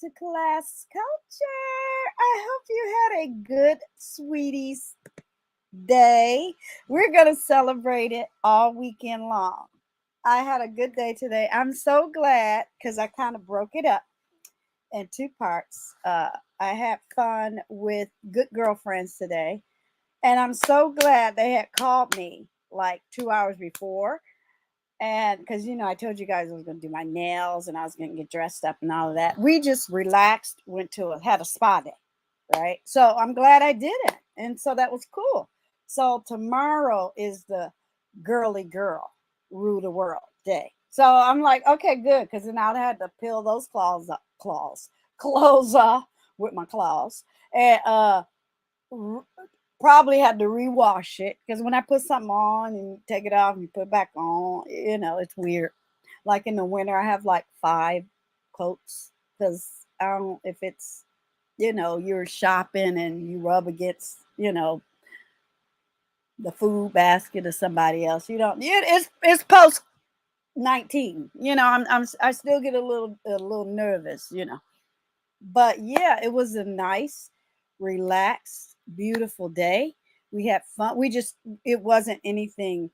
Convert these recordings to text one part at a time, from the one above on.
to Class Culture. I hope you had a good, sweeties day. We're going to celebrate it all weekend long. I had a good day today. I'm so glad because I kind of broke it up in two parts. I had fun with good girlfriends today, and I'm so glad they had called me like 2 hours before. And because, I told you guys I was going to do my nails and I was going to get dressed up and all of that. We just relaxed, had a spa day, right? So I'm glad I did it. And so that was cool. So tomorrow is the girly girl rule the world day. So I'm like, okay, good. Because then I had to peel those clothes off with my claws. And probably had to rewash it because when I put something on and take it off and you put it back on, it's weird. Like in the winter, I have like 5 coats because I don't, if it's, you're shopping and you rub against, the food basket of somebody else. It's post 19. I still get a little nervous. But yeah, it was a nice, relaxed, beautiful day. We had fun. It wasn't anything,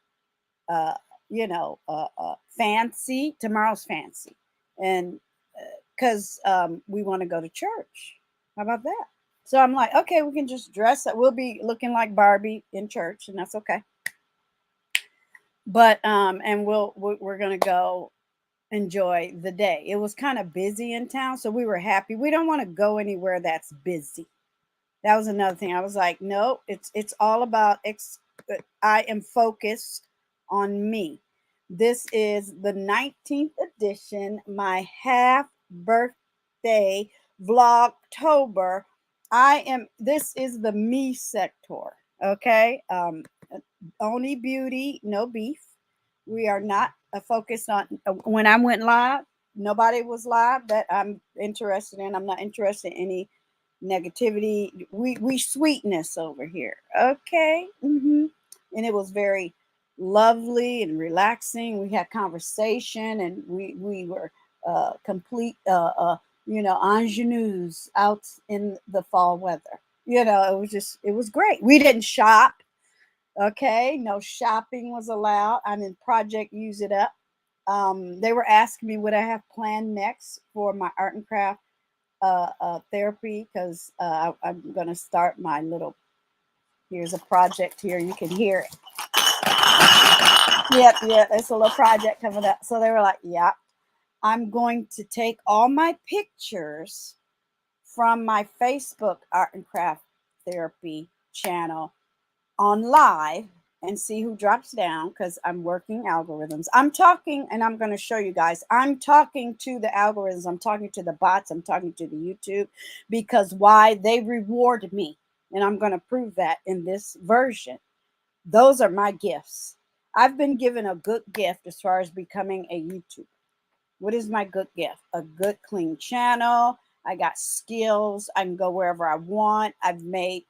fancy. Tomorrow's fancy. And because we want to go to church. How about that? So I'm like, okay, we can just dress up. We'll be looking like Barbie in church, and that's okay. But and we're gonna go enjoy the day. It was kind of busy in town, so we were happy. We don't want to go anywhere that's busy. That was another thing. I was like, no, it's all about I am focused on me. This is the 19th edition, my half birthday vlogtober. This is the me sector, okay? Only beauty, no beef. We are not focused on, when I went live, nobody was live that I'm interested in. I'm not interested in any negativity. We sweetness over here, okay? And it was very lovely and relaxing. We had conversation, and we were complete ingenues out in the fall weather. It was great. We didn't shop. Okay, no shopping was allowed. I'm in Project Use It Up. They were asking me what I have planned next for my art and craft therapy, because I'm going to start my little, here's a project here. You can hear it. Yep, it's a little project coming up. So they were like, yeah, I'm going to take all my pictures from my Facebook art and craft therapy channel on live and see who drops down, because I'm working algorithms. I'm talking, and I'm going to show you guys, I'm talking to the algorithms, I'm talking to the bots, I'm talking to the YouTube, because why? They reward me, and I'm going to prove that in this version. Those are my gifts. I've been given a good gift as far as becoming a YouTuber. What is my good gift? A good, clean channel. I got skills. I can go wherever I want. I've made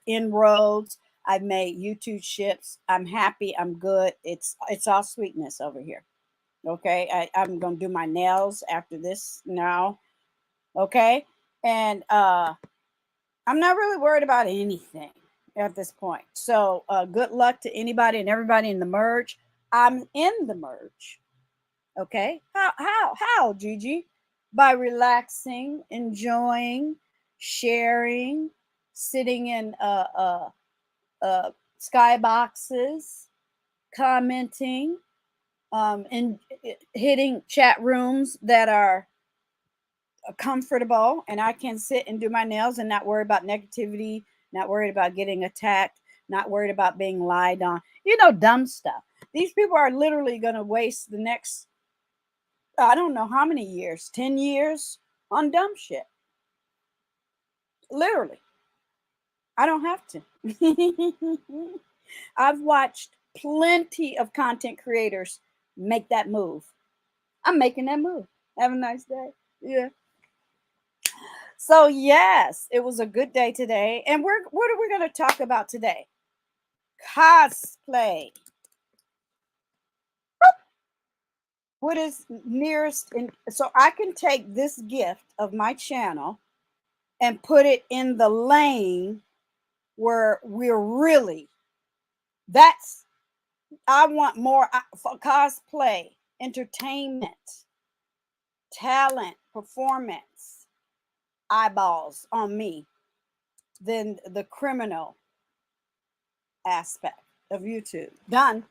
inroads. I've made YouTube ships. I'm happy. I'm good. It's all sweetness over here. Okay. I'm going to do my nails after this now. Okay. And I'm not really worried about anything at this point. So good luck to anybody and everybody in the merge. I'm in the merge. Okay. How, Gigi? By relaxing, enjoying, sharing, sitting in skyboxes, commenting, and hitting chat rooms that are comfortable, and I can sit and do my nails and not worry about negativity, not worried about getting attacked, not worried about being lied on, dumb stuff. These people are literally going to waste the next, I don't know how many years, 10 years on dumb shit. Literally. I don't have to. I've watched plenty of content creators make that move. I'm making that move. Have a nice day. Yeah. So yes, it was a good day today. And what are we going to talk about today? Cosplay. what is nearest in, so I can take this gift of my channel and put it in the lane where we're really, that's, I want more for cosplay, entertainment, talent, performance, eyeballs on me than the criminal aspect of YouTube. Done.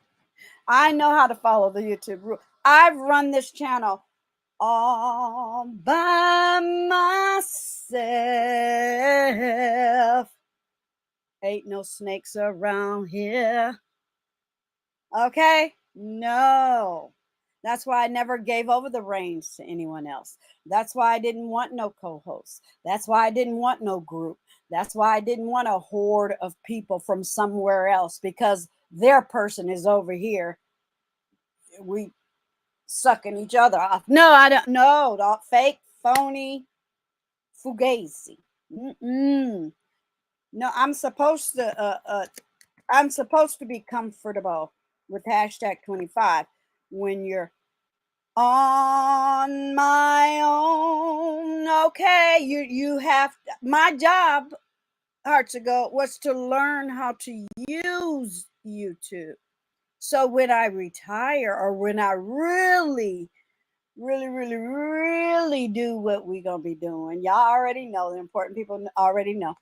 I know how to follow the YouTube rule. I've run this channel all by myself. Ain't no snakes around here. Okay? No. That's why I never gave over the reins to anyone else. That's why I didn't want no co-hosts. That's why I didn't want no group. That's why I didn't want a horde of people from somewhere else, because their person is over here. We sucking each other off. No, I don't know. Fake, phony, fugazi. No, I'm supposed to be comfortable with hashtag 25 when you're on my own. Okay, you have to, my job HUGz ago was to learn how to use YouTube. So when I retire, or when I really do what we're gonna be doing, y'all already know, the important people already know.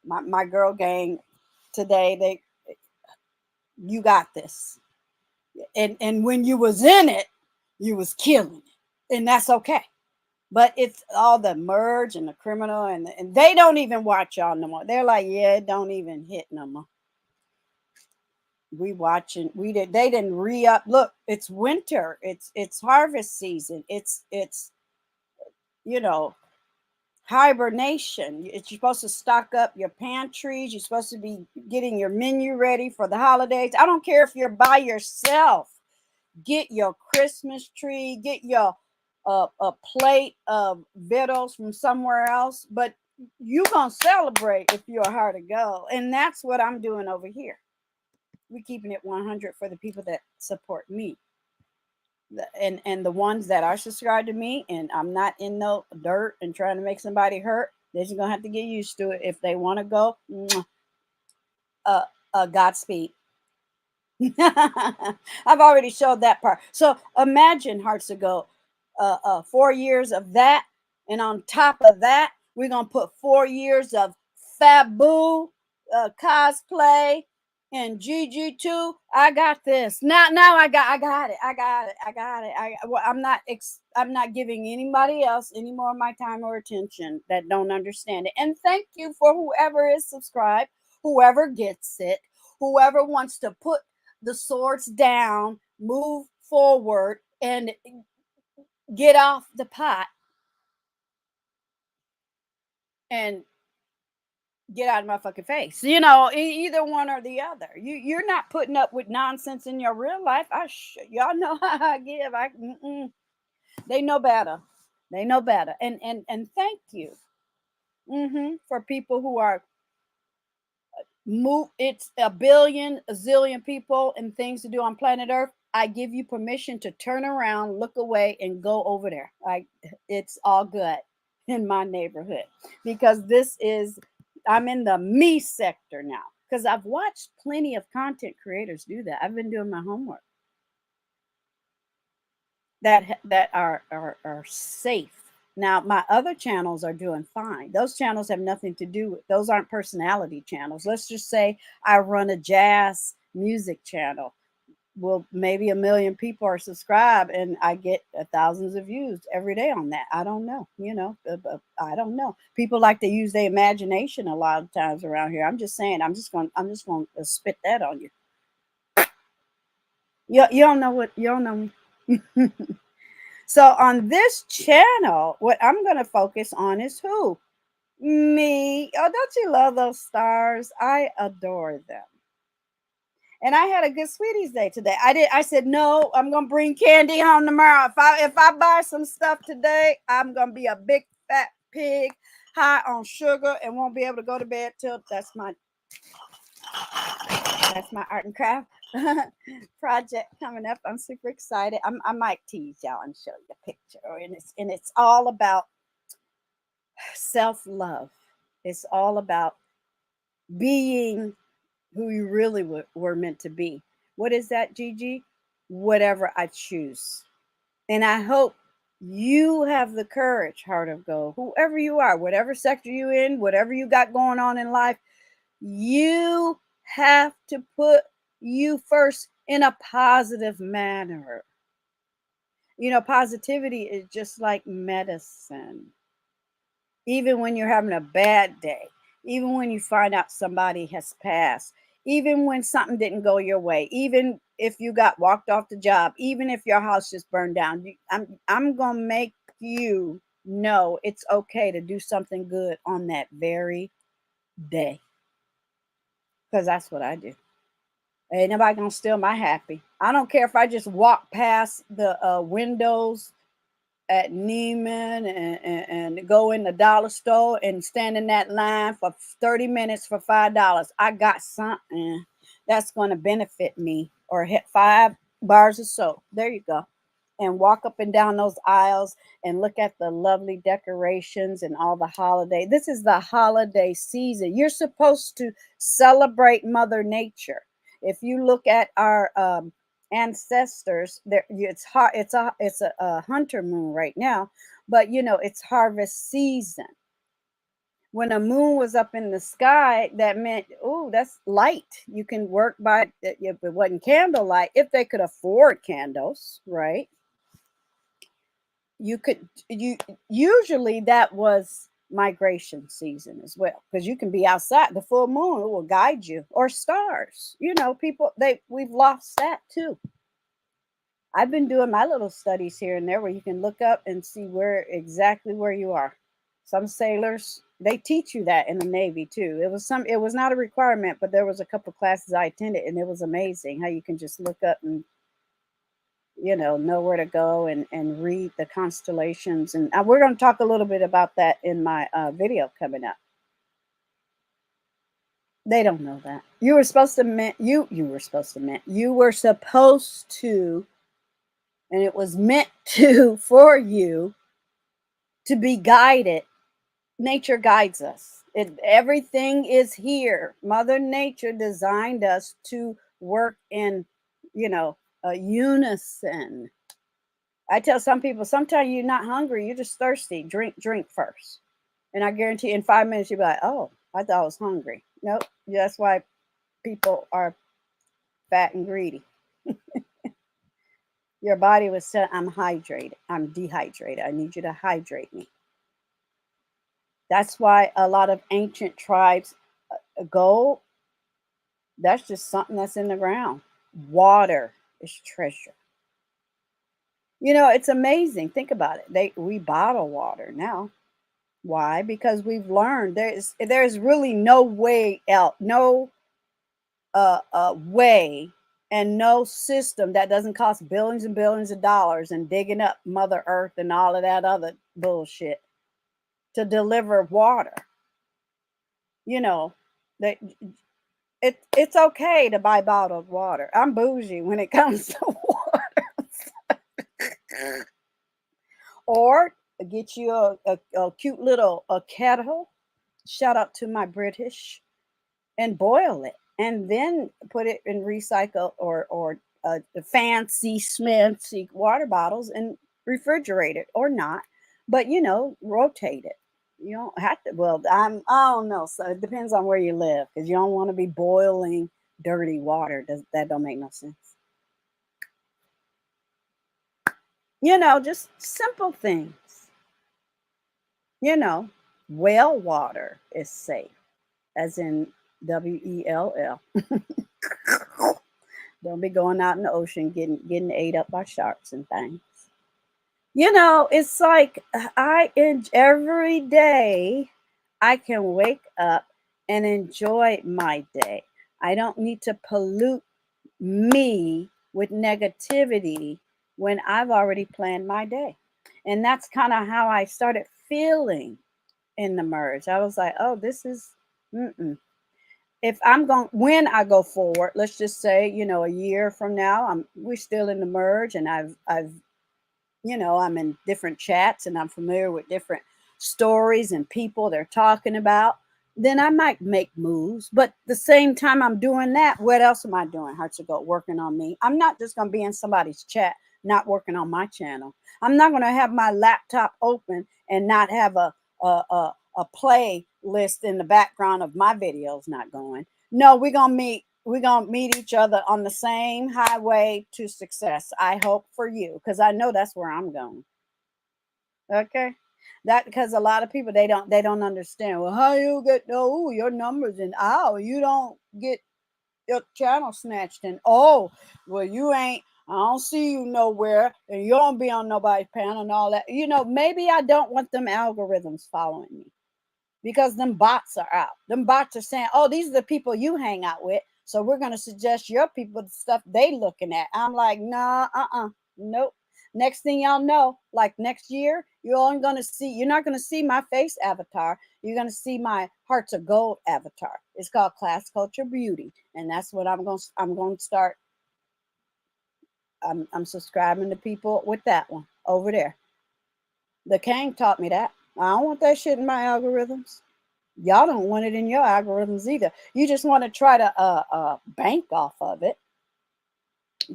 My girl gang today, you got this. And when you was in it, you was killing it. And that's okay. But it's all the merge and the criminal, and they don't even watch y'all no more. They're like, yeah, it don't even hit no more. We watching, they didn't re-up. Look, it's winter, it's harvest season, it's you know, hibernation. You're supposed to stock up your pantries. You're supposed to be getting your menu ready for the holidays. I don't care if you're by yourself. Get your Christmas tree, get your a plate of victuals from somewhere else, but you gonna celebrate if you're hard to go. And that's what I'm doing over here. We're keeping it 100 for the people that support me, and the ones that are subscribed to me, and I'm not in no dirt and trying to make somebody hurt. They're just gonna have to get used to it. If they want to go, Godspeed. I've already showed that part. So imagine, HUGz ago, 4 years of that, and on top of that, we're gonna put 4 years of Fabu, cosplay, and GG2. I got this. Now I got it. I'm not giving anybody else any more of my time or attention that don't understand it. And thank you for whoever is subscribed, whoever gets it, whoever wants to put the swords down, move forward, and get off the pot and get out of my fucking face. You know, either one or the other. You're not putting up with nonsense in your real life. Y'all know how I give. They know better. They know better. And thank you for people who are it's a billion, a zillion people and things to do on planet Earth. I give you permission to turn around, look away, and go over there. It's all good in my neighborhood, because I'm in the me sector now, because I've watched plenty of content creators do that. I've been doing my homework. That are safe. Now, my other channels are doing fine. Those channels have nothing to do with, those aren't personality channels. Let's just say I run a jazz music channel. Well, maybe 1 million people are subscribed and I get thousands of views every day on that. I don't know. I don't know. People like to use their imagination a lot of times around here. I'm just saying, I'm just going to spit that on you. You don't know what, you don't know me. So on this channel, what I'm going to focus on is who? Me. Oh, don't you love those stars? I adore them. And I had a good Sweeties Day today. I said, no, I'm going to bring candy home tomorrow. If I buy some stuff today, I'm going to be a big fat pig, high on sugar, and won't be able to go to bed till that's my art and craft project coming up. I'm super excited. I might tease y'all and show you a picture, and it's all about self-love. It's all about being who you really were meant to be. What is that, Gigi? Whatever I choose. And I hope you have the courage, Heart of Gold, whoever you are, whatever sector you in, whatever you got going on in life, you have to put you first in a positive manner. You know, positivity is just like medicine. Even when you're having a bad day, even when you find out somebody has passed, even when something didn't go your way, even if you got walked off the job, even if your house just burned down, I'm going to make you know it's okay to do something good on that very day. Because that's what I do. Ain't nobody gonna steal my happy. I don't care if I just walk past the windows at Neiman and go in the dollar store and stand in that line for 30 minutes for $5. I got something that's going to benefit me, or hit 5 bars of soap. There you go. And walk up and down those aisles and look at the lovely decorations and all the holiday. This is the holiday season. You're supposed to celebrate Mother Nature. If you look at our ancestors, there it's hard, it's a hunter moon right now, but you know it's harvest season. When a moon was up in the sky, that meant, oh, that's light. You can work by it. If it wasn't candlelight, if they could afford candles, right? You could, you usually that was migration season as well, because you can be outside. The full moon will guide you, or stars. You know, people, we've lost that too. I've been doing my little studies here and there where you can look up and see where exactly where you are. Some sailors, they teach you that in the Navy too. It was not a requirement, but there was a couple classes I attended, and it was amazing how you can just look up and know where to go and read the constellations. And we're going to talk a little bit about that in my video coming up. They don't know that. You were supposed to, and it was meant to for you to be guided. Nature guides us. Everything is here. Mother Nature designed us to work in, a unison. I tell some people, sometimes you're not hungry, you're just thirsty. Drink first. And I guarantee in 5 minutes, you'll be like, oh, I thought I was hungry. Nope. That's why people are fat and greedy. Your body was said, I'm hydrated. I'm dehydrated. I need you to hydrate me. That's why a lot of ancient tribes, gold, that's just something that's in the ground. Water is treasure. It's amazing. Think about it. We bottle water now. Why? Because we've learned there's really no way out, no way and no system that doesn't cost billions and billions of dollars and digging up Mother Earth and all of that other bullshit to deliver water. That it's okay to buy bottled water. I'm bougie when it comes to water. Or get you a cute little kettle. Shout out to my British. And boil it, and then put it in recycle or fancy smancy water bottles and refrigerate it, or not, but rotate it. You don't have to. Well, I don't know. So it depends on where you live, because you don't want to be boiling dirty water. That don't make no sense. Just simple things. Well water is safe, as in WELL. Don't be going out in the ocean getting ate up by sharks and things. It's like every day I can wake up and enjoy my day. I don't need to pollute me with negativity when I've already planned my day. And that's kind of how I started feeling in the merge. I was like, oh, this is if I'm going, when I go forward, let's just say, you know, a year from now, we're still in the merge, and I've, you know, I'm in different chats and I'm familiar with different stories and people they're talking about, then I might make moves. But the same time I'm doing that, what else am I doing? HUGz working on me. I'm not just going to be in somebody's chat, not working on my channel. I'm not going to have my laptop open and not have a playlist in the background of my videos not going. No, we're gonna meet each other on the same highway to success. I hope for you, because I know that's where I'm going. Okay. That, because a lot of people, they don't understand. Well, how you get your numbers, and you don't get your channel snatched, and well, you ain't, I don't see you nowhere, and you don't be on nobody's panel and all that. You know, maybe I don't want them algorithms following me, because them bots are out. Them bots are saying, oh, these are the people you hang out with, so we're going to suggest your people the stuff they looking at. I'm like, nah, nope. Next thing y'all know, like next year, you're not going to see my face avatar. You're going to see my Hearts of Gold avatar. It's called Class Culture Beauty, and that's what I'm going to start. I'm subscribing to people with that one over there. The King taught me that. I don't want that shit in my algorithms. Y'all don't want it in your algorithms either. You just want to try to bank off of it.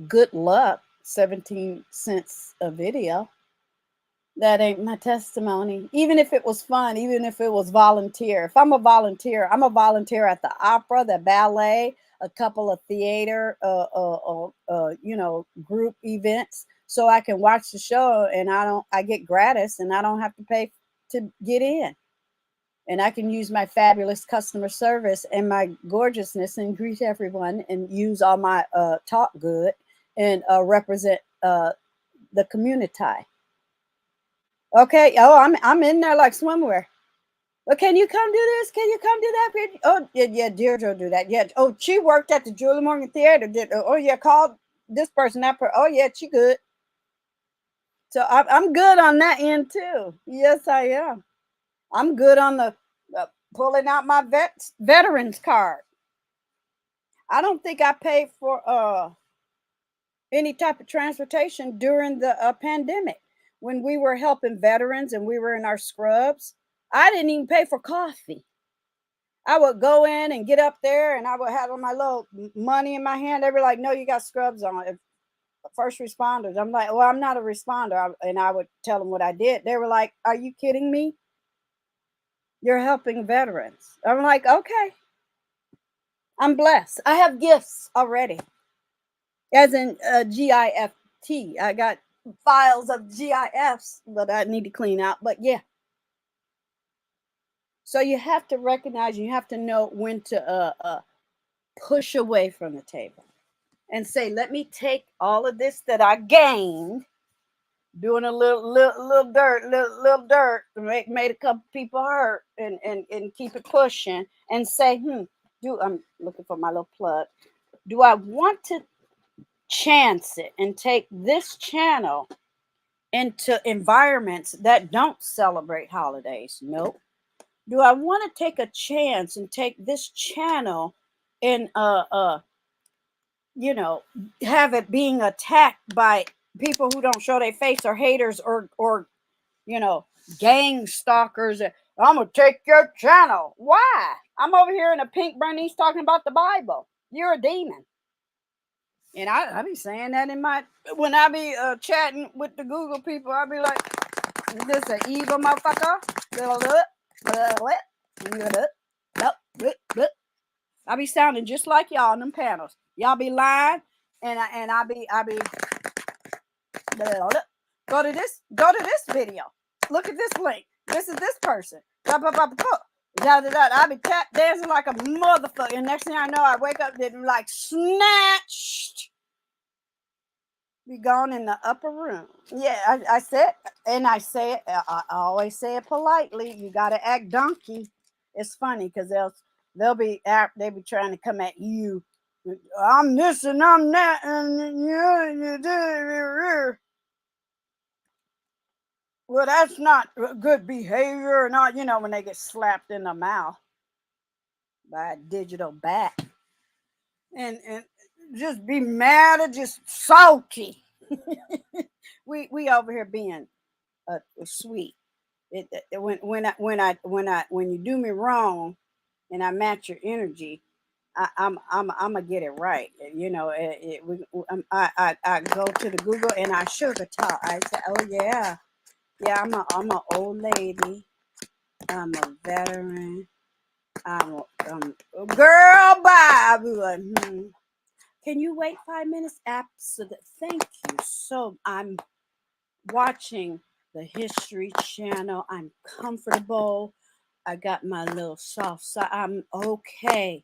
Good luck. 17 cents a video. That ain't my testimony. Even if it was fun, even if it was volunteer. If I'm a volunteer at the opera, the ballet, a couple of theater, you know, group events, so I can watch the show, and I get gratis, and I don't have to pay to get in. And I can use my fabulous customer service and my gorgeousness and greet everyone and use all my talk good and represent the community. Okay. Oh, I'm in there like swimwear. Well, can you come do this? Can you come do that? Oh, yeah, Deirdre will do that. Yeah. Oh, she worked at the Julie Morgan Theater. Oh, yeah, called this person, that person. Oh, yeah, she good. So I'm good on that end too. Yes, I am. I'm good on the pulling out my veterans card. I don't think I paid for any type of transportation during the pandemic when we were helping veterans and we were in our scrubs. I didn't even pay for coffee. I would go in and get up there, and I would have my little money in my hand. They were like, "No, you got scrubs on." If first responders, I'm like, "Well, I'm not a responder," and I would tell them what I did. They were like, "Are you kidding me? You're helping veterans." I'm like, "Okay." I'm blessed. I have gifts already, as in GIFT. I got files of GIFs that I need to clean out. But yeah. So you have to recognize, you have to know when to push away from the table and say, let me take all of this that I gained, doing a little dirt, made a couple people hurt, and keep it pushing, and say, I'm looking for my little plug. Do I want to chance it and take this channel into environments that don't celebrate holidays? Nope. Do I want to take a chance and take this channel and you know, have it being attacked by people who don't show their face, or haters, or you know, gang stalkers? I'm gonna take your channel. Why? I'm over here in a pink Bernice talking about the Bible. You're a demon. And I be saying that when I be chatting with the Google people, I be like, this an evil motherfucker. I be sounding just like y'all in them panels. Y'all be lying, and I be go to this video. Look at this link. This is this person. I be tap dancing like a motherfucker, and next thing I know, I wake up and like snatched. Be gone in the upper room. Yeah, I said, and I say it. I always say it politely. You gotta act donkey. It's funny because they'll be trying to come at you. I'm this and I'm that, and well, that's not good behavior, or not. You know, when they get slapped in the mouth. by a digital bat. And just be mad or just salty. we over here being sweet. When you do me wrong and I match your energy, I'm gonna get it right. You know, I go to the Google and I sugar talk. I say, oh yeah, I'm a old lady. I'm a veteran. I'm a girl. Bye. I'll be like, Can you wait 5 minutes? Absolutely. Thank you. So I'm watching the History Channel. I'm comfortable. I got my little soft side. I'm okay.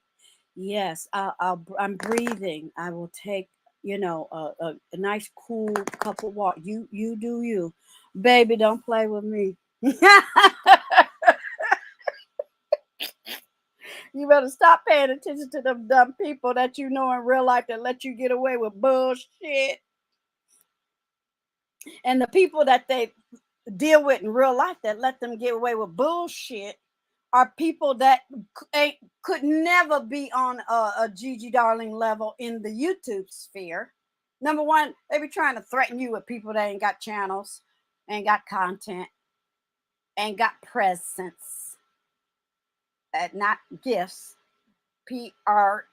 Yes, I'm breathing. I will take, a nice cool cup of water. You do you, baby. Don't play with me. You better stop paying attention to them dumb people that you know in real life that let you get away with bullshit, and the people that they deal with in real life that let them get away with bullshit are people that could never be on a Gigi Darling level in the YouTube sphere. Number one, they be trying to threaten you with people that ain't got channels, ain't got content, ain't got presence, not gifts. PRESENT. Or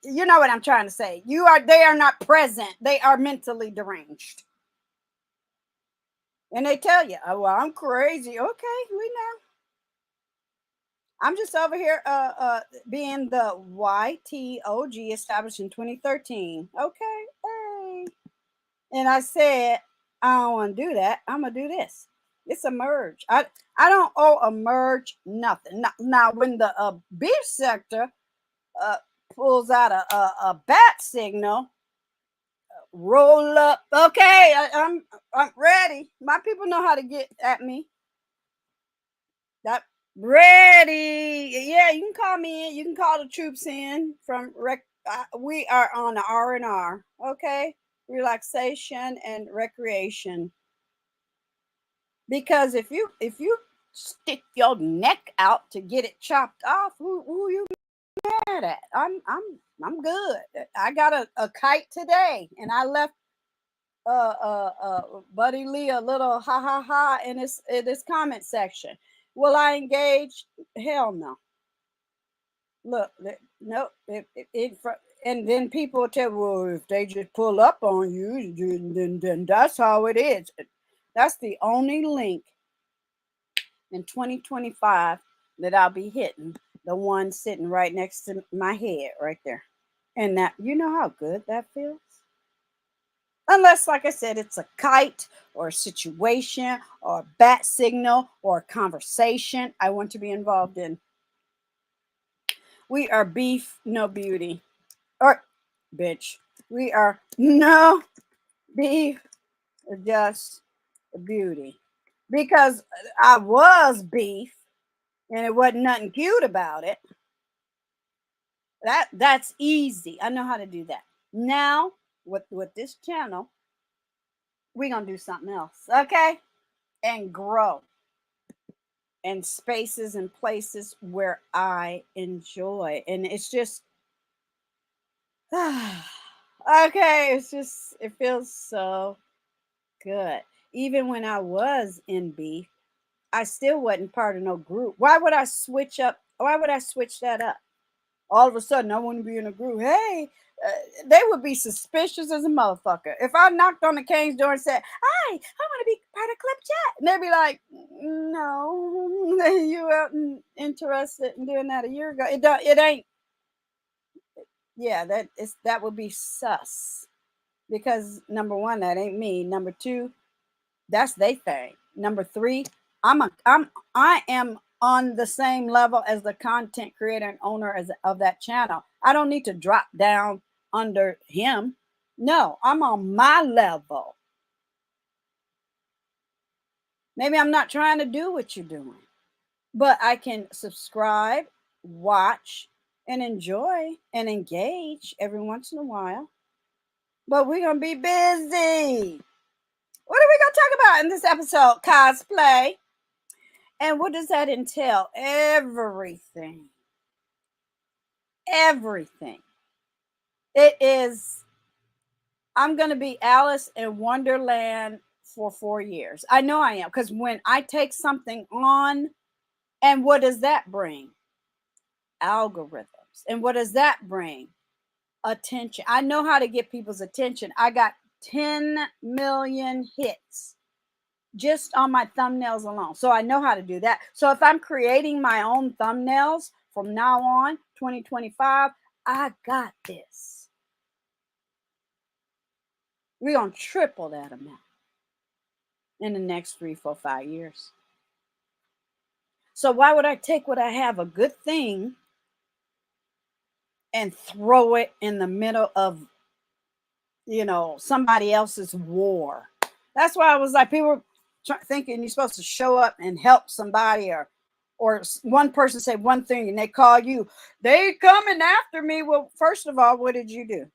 you know what I'm trying to say. They are not present. They are mentally deranged. And they tell you, oh, well, I'm crazy. Okay, we know. I'm just over here being the YTOG established in 2013. Okay, hey. And I said, I don't want to do that. I'm going to do this. It's a merge. I don't owe a merge nothing. Now when the beef sector pulls out a bat signal, roll up. Okay, I'm ready. My people know how to get at me. That ready. Yeah, you can call me in. You can call the troops in from we are on the R&R. Okay, relaxation and recreation. Because if you stick your neck out to get it chopped off, who you mad at? I'm good. I got a kite today, and I left Buddy Lee a little ha ha ha in this comment section. Will I engage? Hell no. Look, no. And then people tell, well, if they just pull up on you, then that's how it is. That's the only link in 2025 that I'll be hitting. The one sitting right next to my head, right there. And that, you know how good that feels? Unless, like I said, it's a kite or a situation or a bat signal or a conversation I want to be involved in. We are beef, no beauty. Or, bitch, we are no beef, just beauty. Because I was beef and it wasn't nothing cute about it. That's easy. I know how to do that. Now, with this channel, we're going to do something else, okay? And grow in spaces and places where I enjoy. And it's just, okay, it feels so good. Even when I was in beef, I still wasn't part of no group. Why would I switch that up? All of a sudden, I want to be in a group. Hey, they would be suspicious as a motherfucker. If I knocked on the Kane's door and said, hi, I want to be part of Club Chat. And they'd be like, no, you weren't interested in doing that a year ago. It ain't. Yeah, that would be sus. Because number one, that ain't me. Number two, that's they thing. Number three, I am on the same level as the content creator and owner of that channel. I don't need to drop down under him. No, I'm on my level. Maybe I'm not trying to do what you're doing, but I can subscribe, watch, and enjoy and engage every once in a while. But we're going to be busy. What are we going to talk about in this episode? Cosplay. And what does that entail? Everything. Everything. It is, I'm going to be Alice in Wonderland for 4 years. I know I am, because when I take something on, and what does that bring? Algorithms. And what does that bring? Attention. I know how to get people's attention. I got 10 million hits just on my thumbnails alone. So I know how to do that. So if I'm creating my own thumbnails from now on, 2025, I got this. We're going to triple that amount in the next 3, 4, 5 years. So why would I take what I have, a good thing, and throw it in the middle of, somebody else's war? That's why I was like, people thinking you're supposed to show up and help somebody, or one person say one thing and they call you, they coming after me. Well, first of all, what did you do?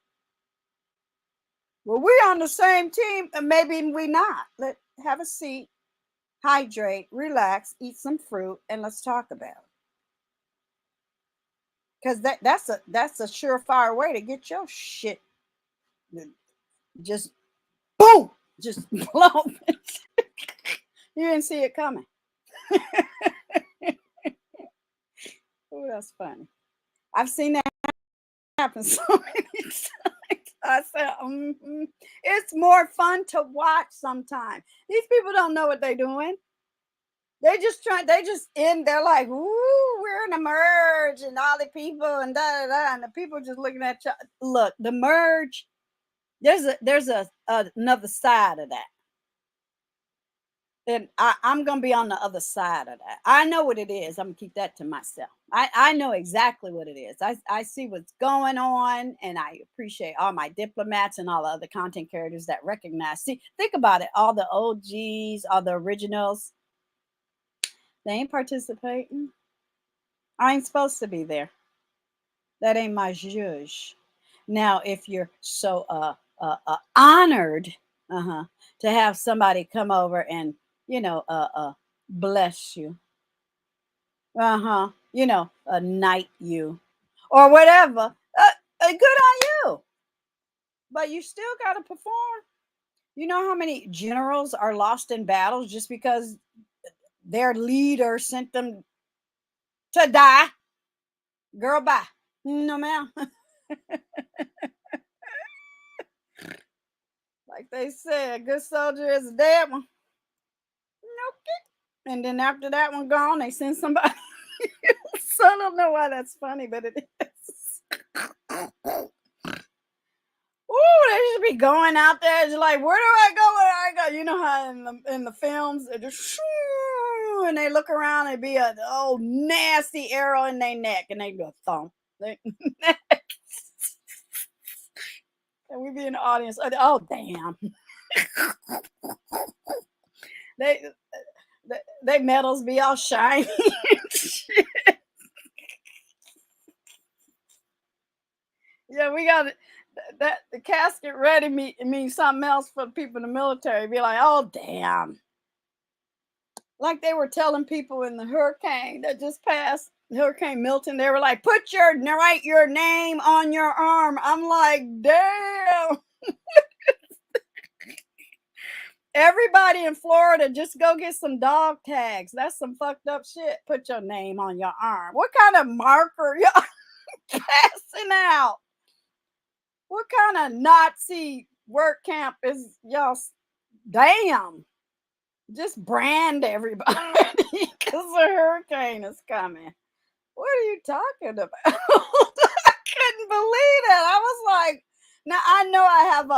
Well, we on the same team, and maybe we not. Let's have a seat, hydrate, relax, eat some fruit, and let's talk about it. Because that's a surefire way to get your shit just boom, just blow. You didn't see it coming. Oh, that's funny. I've seen that happen so many times. I said, it's more fun to watch sometimes. These people don't know what they're doing. They're like, ooh, we're in a merge, and all the people, and da da da, and the people just looking at you. Look, the merge, there's another side of that. And I'm going to be on the other side of that. I know what it is. I'm going to keep that to myself. I know exactly what it is. I see what's going on, and I appreciate all my diplomats and all the other content creators that recognize. See, think about it. All the OGs, all the originals, they ain't participating. I ain't supposed to be there. That ain't my zhuzh. Now, if you're so honored to have somebody come over and bless you, knight you, or whatever, good on you. But you still got to perform. You know how many generals are lost in battles just because their leader sent them to die? Girl, bye. No, ma'am. Like they said, a good soldier is a dead one. Nope. And then after that one gone, they send somebody. So I don't know why that's funny, but it is. Ooh, they should be going out there. It's like, where do I go? Where do I go? You know how in the films, it just and they look around, and be a old nasty arrow in their neck, and they go thump. And we be in the audience. Oh, damn. They medals be all shiny. Yeah, we got it. That the casket ready means something else for people in the military. Be like, oh damn. Like they were telling people in the hurricane that just passed, Hurricane Milton, they were like, write your name on your arm. I'm like, damn. Everybody in Florida, just go get some dog tags. That's some fucked up shit. Put your name on your arm. What kind of marker y'all passing out? What kind of Nazi work camp is y'all? Damn. Just brand everybody because the hurricane is coming. What are you talking about? I couldn't believe it. I was like, now I know I have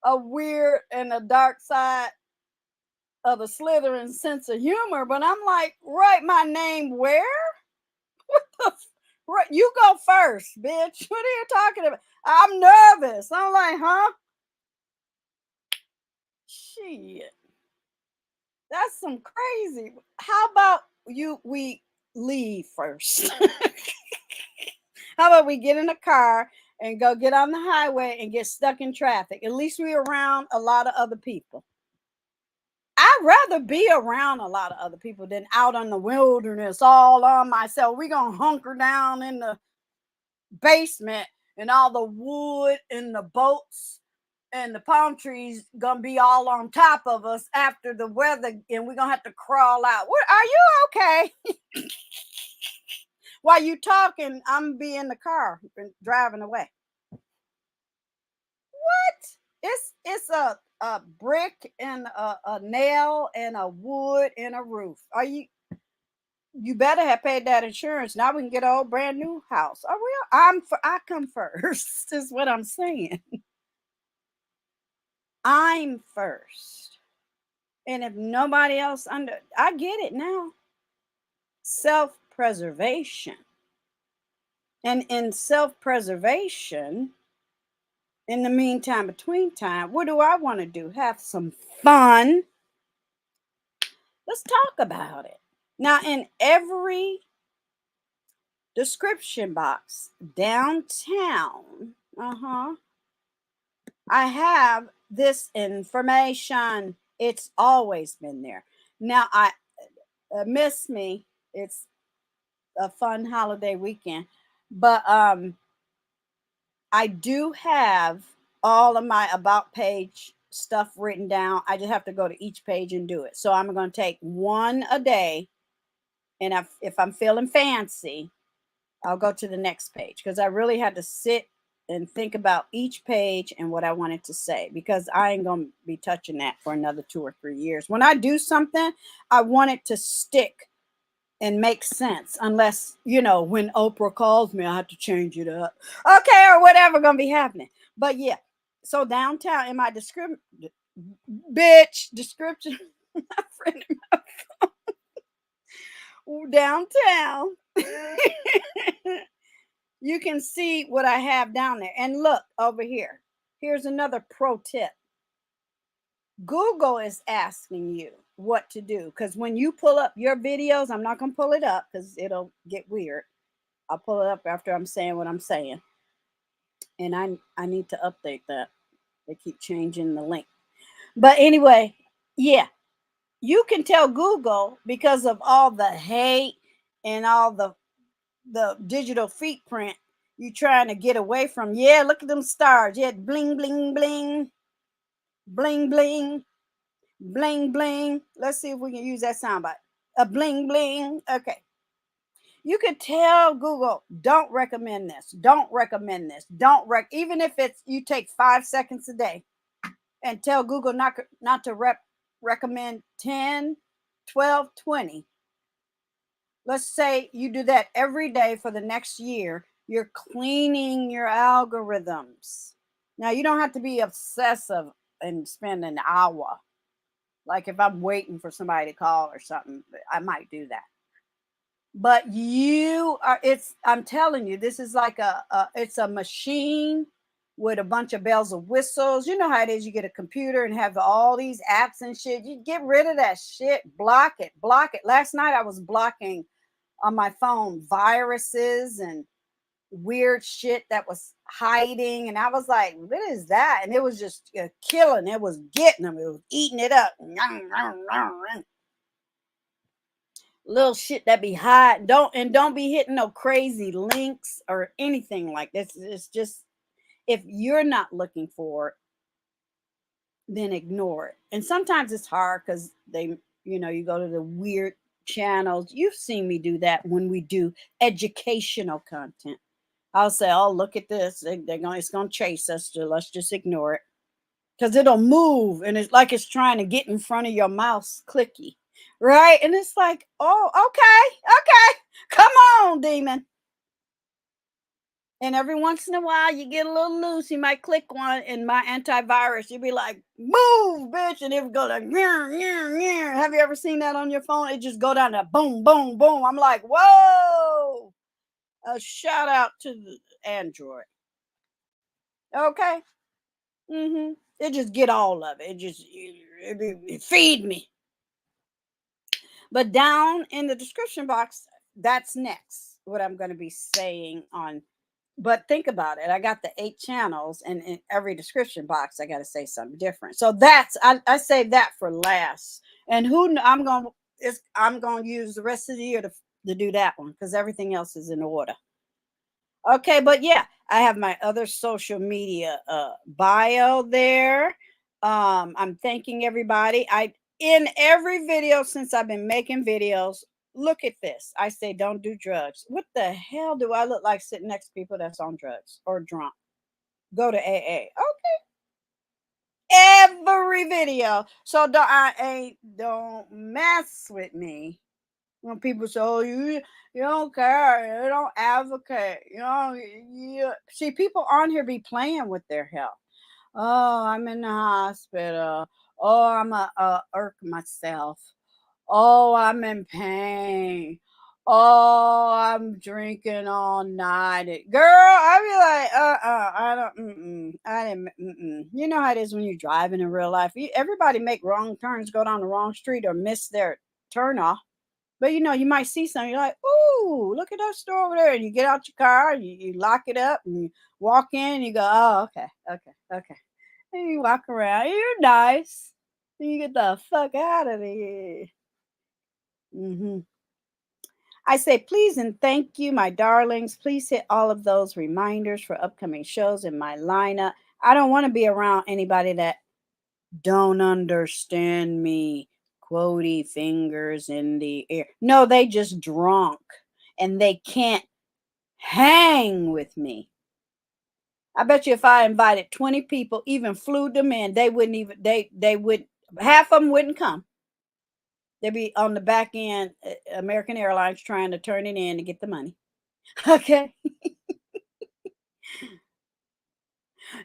a weird and a dark side of a Slytherin sense of humor, but I'm like, write my name where? What the you go first, bitch. What are you talking about? I'm nervous. I'm like, huh? Shit. That's some crazy. How about we leave first? How about we get in a car and go get on the highway and get stuck in traffic? At least we're around a lot of other people. I'd rather be around a lot of other people than out in the wilderness all on myself. We're going to hunker down in the basement and all the wood and the boats and the palm trees gonna be all on top of us after the weather, and we're gonna have to crawl out. What, are you okay? While you talking, I'm be in the car and driving away. What? It's a brick and a nail and a wood and a roof. Are you? You better have paid that insurance. Now we can get a whole brand new house. Are we? I come first. Is what I'm saying. I'm first. And if nobody else I get it now. Self-preservation. And in self-preservation, in the meantime, between time, what do I want to do? Have some fun. Let's talk about it. Now, in every description box downtown, I have this information. It's always been there. Now, I miss me. It's a fun holiday weekend, but I do have all of my about page stuff written down. I just have to go to each page and do it. So I'm going to take one a day, and if I'm feeling fancy, I'll go to the next page, because I really had to sit and think about each page and what I wanted to say, because I ain't going to be touching that for another 2 or 3 years. When I do something, I want it to stick and make sense, unless, when Oprah calls me, I have to change it up. Okay, or whatever going to be happening. But yeah, so downtown in my description, my friend in my phone, downtown, you can see what I have down there. And look over here. Here's another pro tip. Google is asking you what to do, because when you pull up your videos, I'm not going to pull it up because it'll get weird. I'll pull it up after I'm saying what I'm saying. And I need to update that. They keep changing the link. But anyway, yeah, you can tell Google, because of all the hate and all the digital footprint you trying to get away from. Yeah, look at them stars. Yeah, bling, bling, bling, bling, bling, bling, bling. Let's see if we can use that soundbite. A bling, bling. Okay. You could tell Google, don't recommend this. Don't recommend this. Even if you take 5 seconds a day and tell Google not to recommend 10, 12, 20. Let's say you do that every day for the next year. You're cleaning your algorithms. Now, you don't have to be obsessive and spend an hour. Like if I'm waiting for somebody to call or something, I might do that. But I'm telling you, this is like it's a machine with a bunch of bells and whistles. You know how it is. You get a computer and have all these apps and shit. You get rid of that shit. Block it. Last night I was blocking on my phone viruses and weird shit that was hiding, and I was like, what is that? And it was just killing. It was getting them. It was eating it up. Little shit that be hiding. Don't be hitting no crazy links or anything like this. It's just, if you're not looking for it, then ignore it. And sometimes it's hard because you go to the weird channels. You've seen me do that when we do educational content. I'll say, oh, look at this. It's going to chase us. So let's just ignore it. Because it'll move. And it's like it's trying to get in front of your mouse clicky. Right? And it's like, oh, okay. Come on, demon. And every once in a while, you get a little loose. You might click one in my antivirus. You'll be like, move, bitch. And it would go like, have you ever seen that on your phone? It just go down to boom, boom, boom. I'm like, whoa. A shout out to the Android. Okay. It just get all of it. It feed me. But down in the description box, that's next. What I'm going to be saying on. But think about it. I got the 8 channels, and in every description box, I got to say something different. So I saved that for last. And I'm gonna use the rest of the year to do that one because everything else is in order. Okay, but yeah, I have my other social media bio there. I'm thanking everybody. I in every video since I've been making videos, look at this. I say don't do drugs. What the hell do I look like sitting next to people that's on drugs or drunk? Go to AA. Okay. Every video. So don't mess with me. When people say, "Oh, you don't care, you don't advocate," see, people on here be playing with their health. Oh, I'm in the hospital. Oh, I'm a irk myself. Oh, I'm in pain. Oh, I'm drinking all night. Girl, I be like, I don't, I didn't, You know how it is when you're driving in real life. Everybody make wrong turns, go down the wrong street, or miss their turn off. But you might see something, you're like, ooh, look at that store over there. And you get out your car, you lock it up, and you walk in, and you go, oh, okay. And you walk around, you're nice. And you get the fuck out of here. I say, please and thank you, my darlings. Please hit all of those reminders for upcoming shows in my lineup. I don't want to be around anybody that don't understand me. Quotey fingers in the air. No, they just drunk and they can't hang with me. I bet you if I invited 20 people, even flew them in, they wouldn't even, they would, half of them wouldn't come. They'd be on the back end, American Airlines, trying to turn it in to get the money. Okay.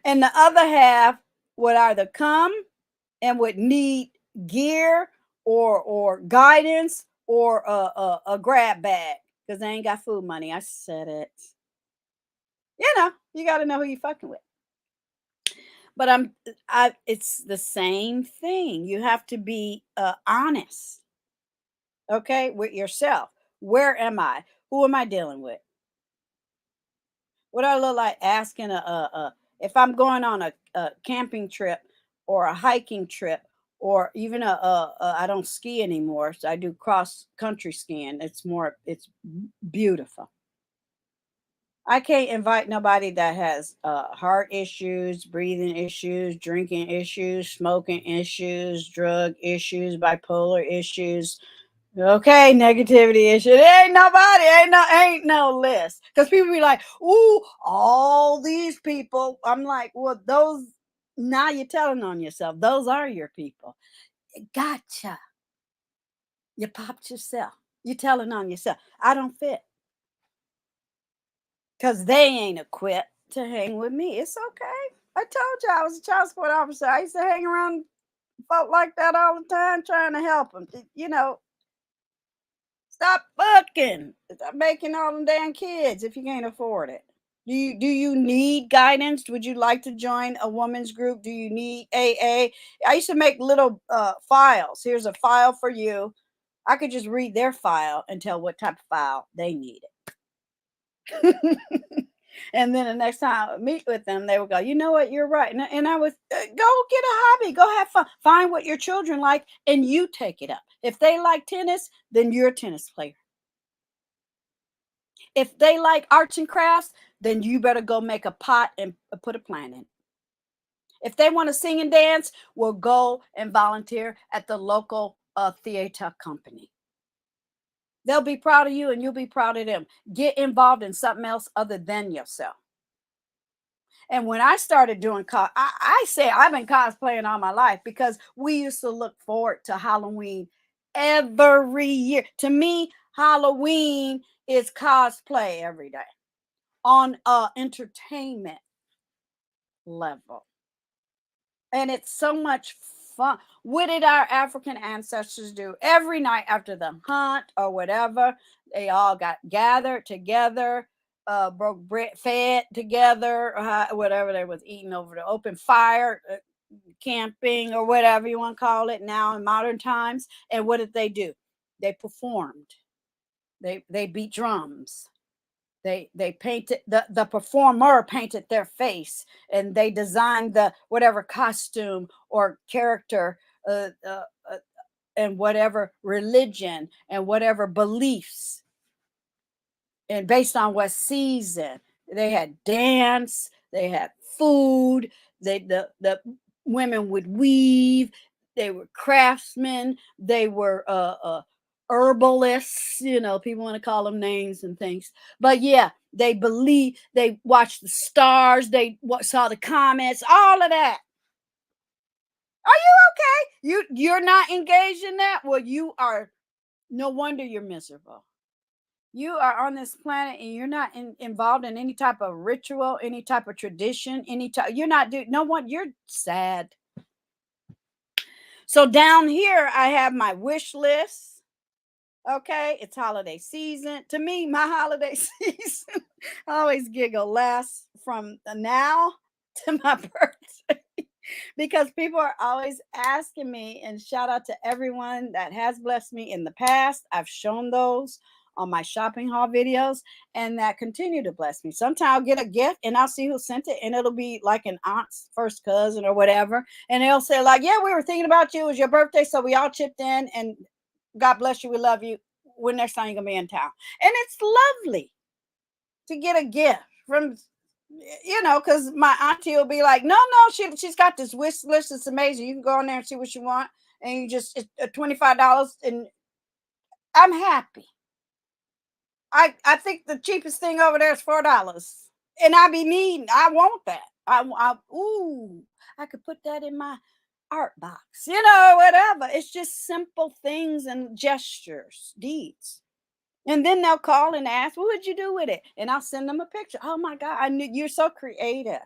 And the other half would either come and would need gear or guidance or a grab bag because they ain't got food money. I said it. You got to know who you fucking with. But it's the same thing. You have to be honest, okay, with yourself. Where am I? Who am I dealing with? What do I look like asking if I'm going on a camping trip or a hiking trip or even I don't ski anymore, so I do cross country skiing. It's beautiful. I can't invite nobody that has heart issues, breathing issues, drinking issues, smoking issues, drug issues, bipolar issues. Okay, negativity issue. There ain't nobody, ain't no list. Because people be like, ooh, all these people. I'm like, well, those now you're telling on yourself. Those are your people. Gotcha. You popped yourself. You're telling on yourself. I don't fit. Because they ain't equipped to hang with me. It's okay. I told you I was a child support officer. I used to hang around folk like that all the time trying to help them. Stop fucking. Stop making all them damn kids if you can't afford it. Do you need guidance? Would you like to join a woman's group? Do you need AA? I used to make little files. Here's a file for you. I could just read their file and tell what type of file they needed. And then the next time I would meet with them, they would go, you know what, you're right. And I would go get a hobby, go have fun, find what your children like, and you take it up. If they like tennis, then you're a tennis player. If they like arts and crafts, then you better go make a pot and put a plant in. If they want to sing and dance, we'll go and volunteer at the local theater company. They'll be proud of you and you'll be proud of them. Get involved in something else other than yourself. And when I started doing I say I've been cosplaying all my life because we used to look forward to Halloween every year. To me, Halloween is cosplay every day on a entertainment level. And it's so much fun. What did our African ancestors do? Every night after the hunt or whatever, they all got gathered together, broke bread, fed together, whatever they was eating over the open fire, camping or whatever you want to call it now in modern times. And what did they do? They performed. They beat drums. They painted the performer painted their face and they designed the whatever costume or character and whatever religion and whatever beliefs, and based on what season. They had dance, they had food, the women would weave, they were craftsmen, they were herbalists, you know, people want to call them names and things. But yeah, they believe, they watched the stars, they saw the comets, all of that. Are you okay? You're not engaged in that? Well, you are. No wonder you're miserable. You are on this planet and you're not involved in any type of ritual, any type of tradition, any type. You're not doing. No one. You're sad. So down here, I have my wish list. Okay, it's holiday season. To me, my holiday season, I always giggle, lasts from now to my birthday. Because people are always asking me, and shout out to everyone that has blessed me in the past. I've shown those on my shopping haul videos, and that continue to bless me. Sometimes I'll get a gift and I'll see who sent it, and it'll be like an aunt's first cousin or whatever, and they'll say like, yeah, we were thinking about you, it was your birthday, so we all chipped in, and God bless you, we love you, when next time you're gonna be in town. And it's lovely to get a gift from, you know, because my auntie will be like, no, she's got this wish list. It's amazing. You can go in there and see what you want. And you just, it's $25. And I'm happy. I think the cheapest thing over there is $4. And I be needing, I want that. Ooh, I could put that in my art box, you know, whatever. It's just simple things and gestures, deeds. And then they'll call and ask, what would you do with it? And I'll send them a picture. Oh my God, I knew you're so creative.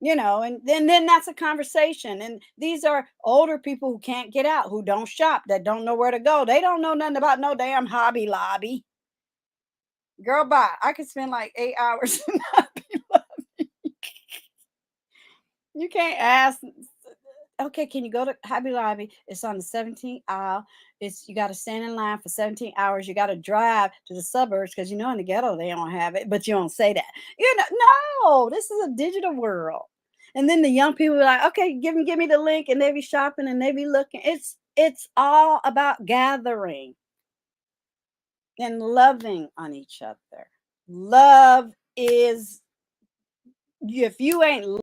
You know, and then that's a conversation. And these are older people who can't get out, who don't shop, that don't know where to go. They don't know nothing about no damn Hobby Lobby. Girl, bye. I could spend like 8 hours in Hobby Lobby. You can't ask. Okay, can you go to Hobby Lobby? It's on the 17th aisle. You got to stand in line for 17 hours. You got to drive to the suburbs because you know in the ghetto they don't have it, but you don't say that. You know, no, this is a digital world. And then the young people are like, okay, give me the link, and they be shopping and they be looking. It's all about gathering and loving on each other. Love is, if you ain't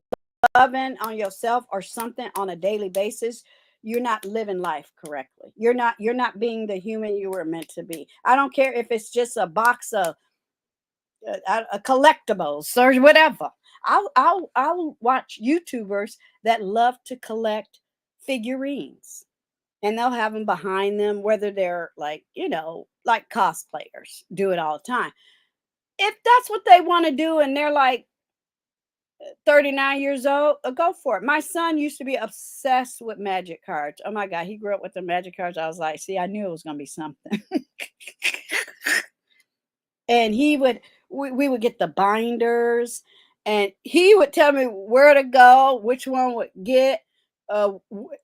loving on yourself or something on a daily basis, you're not living life correctly. You're not being the human you were meant to be. I don't care if it's just a box of collectibles or whatever. I'll watch YouTubers that love to collect figurines, and they'll have them behind them, whether they're like, you know, like cosplayers do it all the time. If that's what they want to do and they're like 39 years old, go for it. My son used to be obsessed with magic cards. Oh my God, he grew up with the magic cards. I was like, see, I knew it was going to be something. And we would get the binders, and he would tell me where to go, which one would get.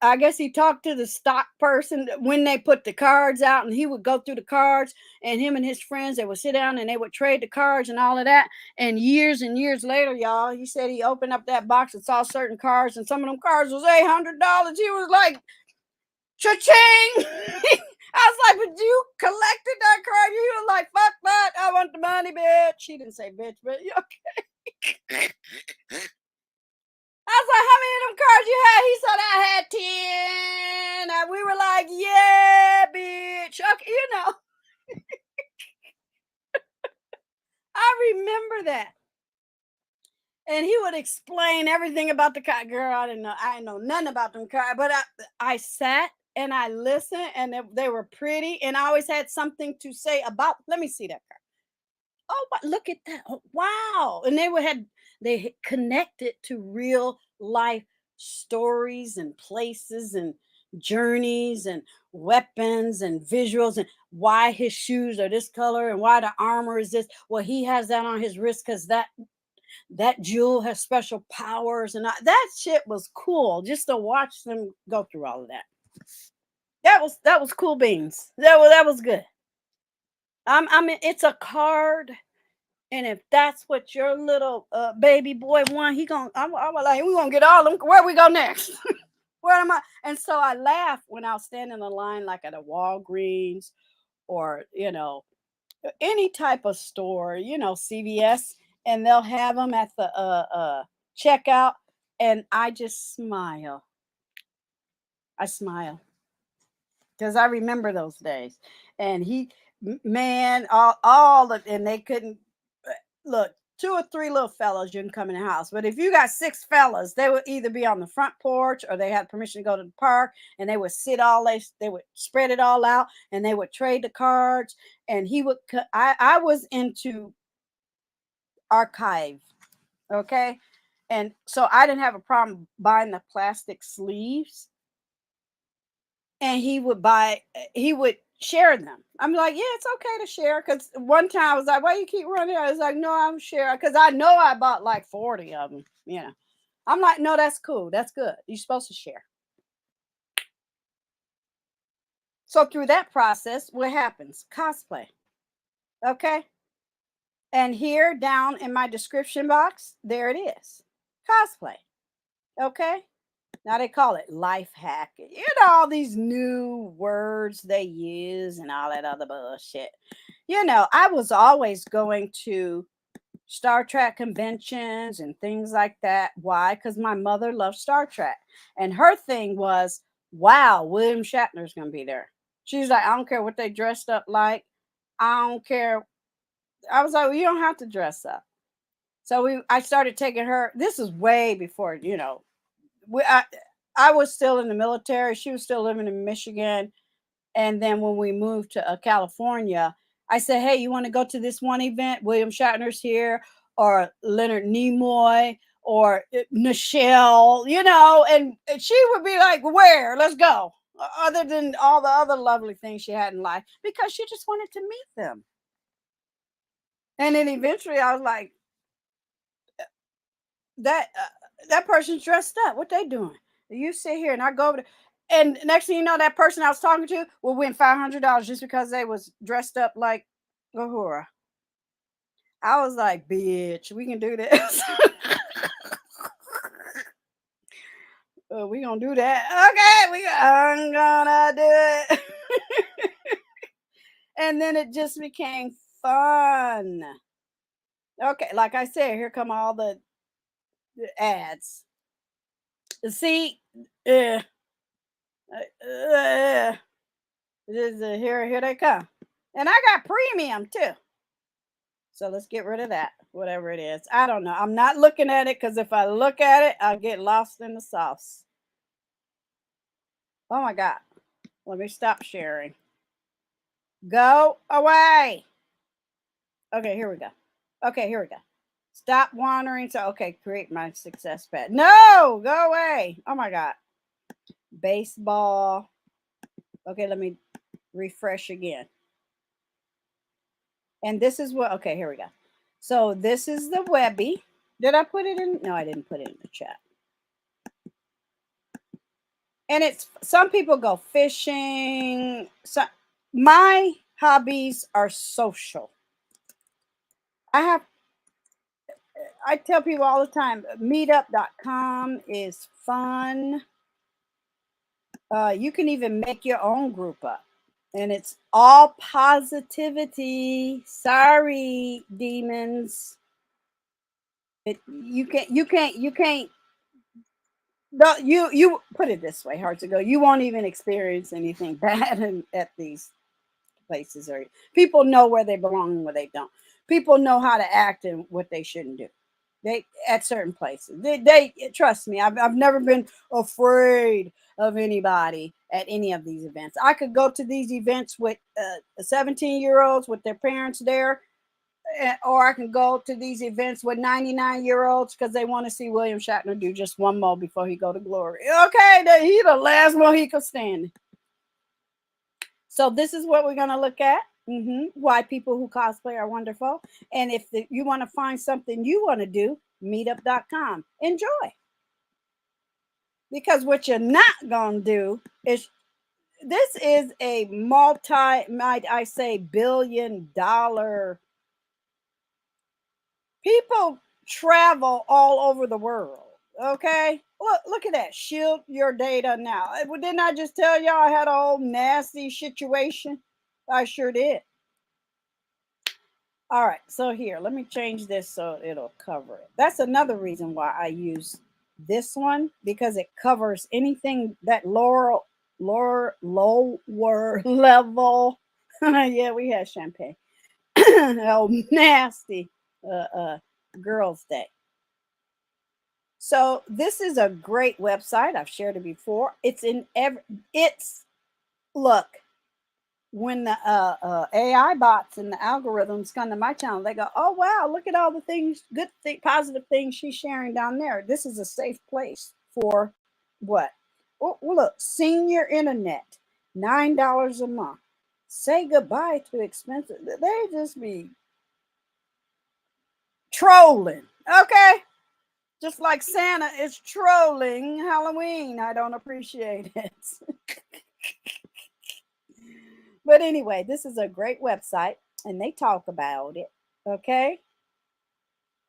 I guess he talked to the stock person when they put the cards out, and he would go through the cards, and him and his friends, they would sit down and they would trade the cards and all of that. And years later, y'all, he said he opened up that box and saw certain cards, and some of them cards was $800. He was like, cha-ching. I was like, but you collected that card? You were like, fuck that, I want the money, bitch. She didn't say bitch, but okay. I was like, how many of them cards you had? He said I had 10. And we were like, yeah, bitch. Okay, you know. I remember that. And he would explain everything about the card. Girl, I didn't know nothing about them cards. But I sat and I listened, and they were pretty. And I always had something to say about, let me see that card. Oh, but look at that. Oh, wow. And they connected to real life stories and places and journeys and weapons and visuals, and why his shoes are this color and why the armor is this. Well, he has that on his wrist because that jewel has special powers, and that shit was cool just to watch them go through all of that. That was cool beans. That was good. I mean, it's a card. And if that's what your little baby boy want, I'm like, we're gonna get all of them. Where we go next? Where am I? And so I laugh when I was standing in the line, like at a Walgreens or, any type of store, CVS, and they'll have them at the checkout, and I just smile. I smile because I remember those days. And man, all the, and they couldn't look. 2 or 3 little fellas, you can come in the house. But if you got 6 fellas, they would either be on the front porch or they had permission to go to the park, and they would they would spread it all out, and they would trade the cards. And I was into archive, okay? And so I didn't have a problem buying the plastic sleeves, and he would share them. I'm like, yeah, it's okay to share. Because one time I was like, why you keep running? I was like, no, I'm sharing. Because I know I bought like 40 of them. I'm like, no, that's cool. That's good. You're supposed to share. So through that process, what happens? Cosplay. Okay. And here down in my description box, there it is. Cosplay. Okay. Now they call it life hack. All these new words they use and all that other bullshit. I was always going to Star Trek conventions and things like that. Why? Because my mother loved Star Trek. And her thing was, wow, William Shatner's going to be there. She's like, I don't care what they dressed up like. I don't care. I was like, well, you don't have to dress up. So I started taking her. This is way before, I was still in the military. She was still living in Michigan. And then when we moved to California, I said, hey, you want to go to this one event? William Shatner's here, or Leonard Nimoy, or Nichelle, and she would be like, where? Let's go. Other than all the other lovely things she had in life, because she just wanted to meet them. And then eventually I was like, that person's dressed up. What they doing? You sit here and I go over there. And next thing you know, that person I was talking to will win $500 just because they was dressed up like Uhura. I was like, bitch, we can do this. We gonna do that. Okay, I'm gonna do it. And then it just became fun. Okay, like I said, here come all the ads. See, here they come. And I got premium too. So let's get rid of that, whatever it is. I don't know. I'm not looking at it because if I look at it, I'll get lost in the sauce. Oh my God. Let me stop sharing. Go away. Okay, here we go. Okay, here we go. Stop wandering. So, okay, create my success pad. No, go away. Oh my God. Baseball. Okay, let me refresh again. And this is what, okay, here we go. So this is the Webby. Did I put it in? No, I didn't put it in the chat. And it's, some people go fishing. So my hobbies are social. I tell people all the time, meetup.com is fun. You can even make your own group up. And it's all positivity. Sorry, demons. You can't. No, you put it this way, hard to go. You won't even experience anything bad at these places. Or people know where they belong and where they don't. People know how to act and what they shouldn't do. They at certain places. They trust me. I've never been afraid of anybody at any of these events. I could go to these events with 17-year-olds with their parents there, or I can go to these events with 99-year-olds because they want to see William Shatner do just one more before he go to glory. Okay, he the last Mohican standing. So this is what we're going to look at. Why people who cosplay are wonderful. And if you want to find something you want to do, meetup.com. Enjoy. Because what you're not going to do is, this is a might I say, billion-dollar. People travel all over the world. Okay, look at that. Shield your data now. Didn't I just tell y'all I had a whole nasty situation? I sure did. All right, so here, let me change this so it'll cover it. That's another reason why I use this one, because it covers anything that lower level. Yeah, we had champagne. Oh, nasty girls' day. So this is a great website. I've shared it before. It's in look, when the AI bots and the algorithms come to my channel, they go, oh, wow, look at all the things, positive things she's sharing down there. This is a safe place for what? Well, look, senior internet, $9 a month. Say goodbye to expensive. They just be trolling. Okay. Just like Santa is trolling Halloween. I don't appreciate it. But anyway, this is a great website and they talk about it. Okay.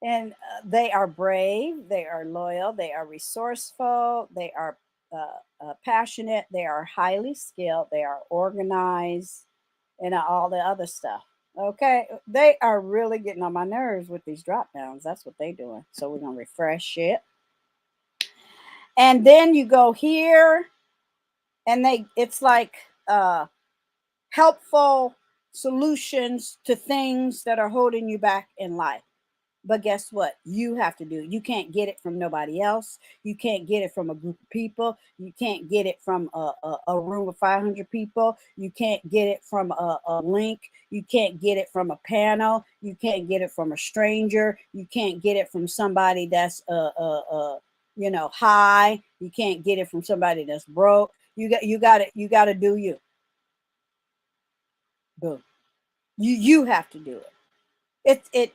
And they are brave, they are loyal, they are resourceful, they are passionate, they are highly skilled, they are organized, and all the other stuff. Okay, they are really getting on my nerves with these drop downs. That's what they're doing. So we're gonna refresh it, and then you go here, and it's like helpful solutions to things that are holding you back in life. But guess what? You have to do it. You can't get it from nobody else. You can't get it from a group of people. You can't get it from a room of 500 people. You can't get it from a link. You can't get it from a panel. You can't get it from a stranger. You can't get it from somebody that's high. You can't get it from somebody that's broke. You got to do you. Boom. You have to do it.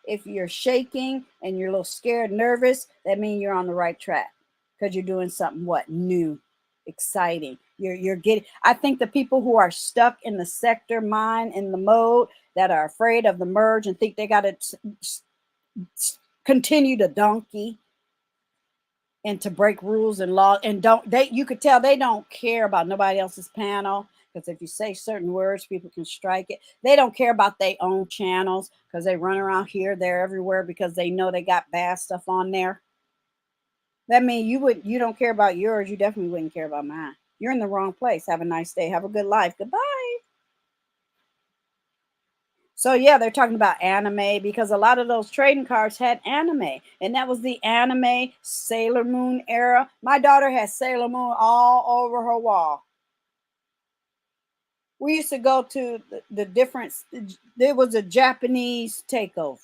If you're shaking and you're a little scared, nervous, that means you're on the right track, because you're doing something new, exciting. You're getting. I think the people who are stuck in the sector mind, in the mode, that are afraid of the merge and think they got to continue to donkey and to break rules and law, and you could tell they don't care about nobody else's panel. Because if you say certain words, people can strike it. They don't care about their own channels, because they run around here, there, everywhere, because they know they got bad stuff on there. That means you don't care about yours. You definitely wouldn't care about mine. You're in the wrong place. Have a nice day. Have a good life. Goodbye. So yeah, they're talking about anime, because a lot of those trading cards had anime, and that was the anime Sailor Moon era. My daughter has Sailor Moon all over her wall. We used to go to the different, there was a Japanese takeover.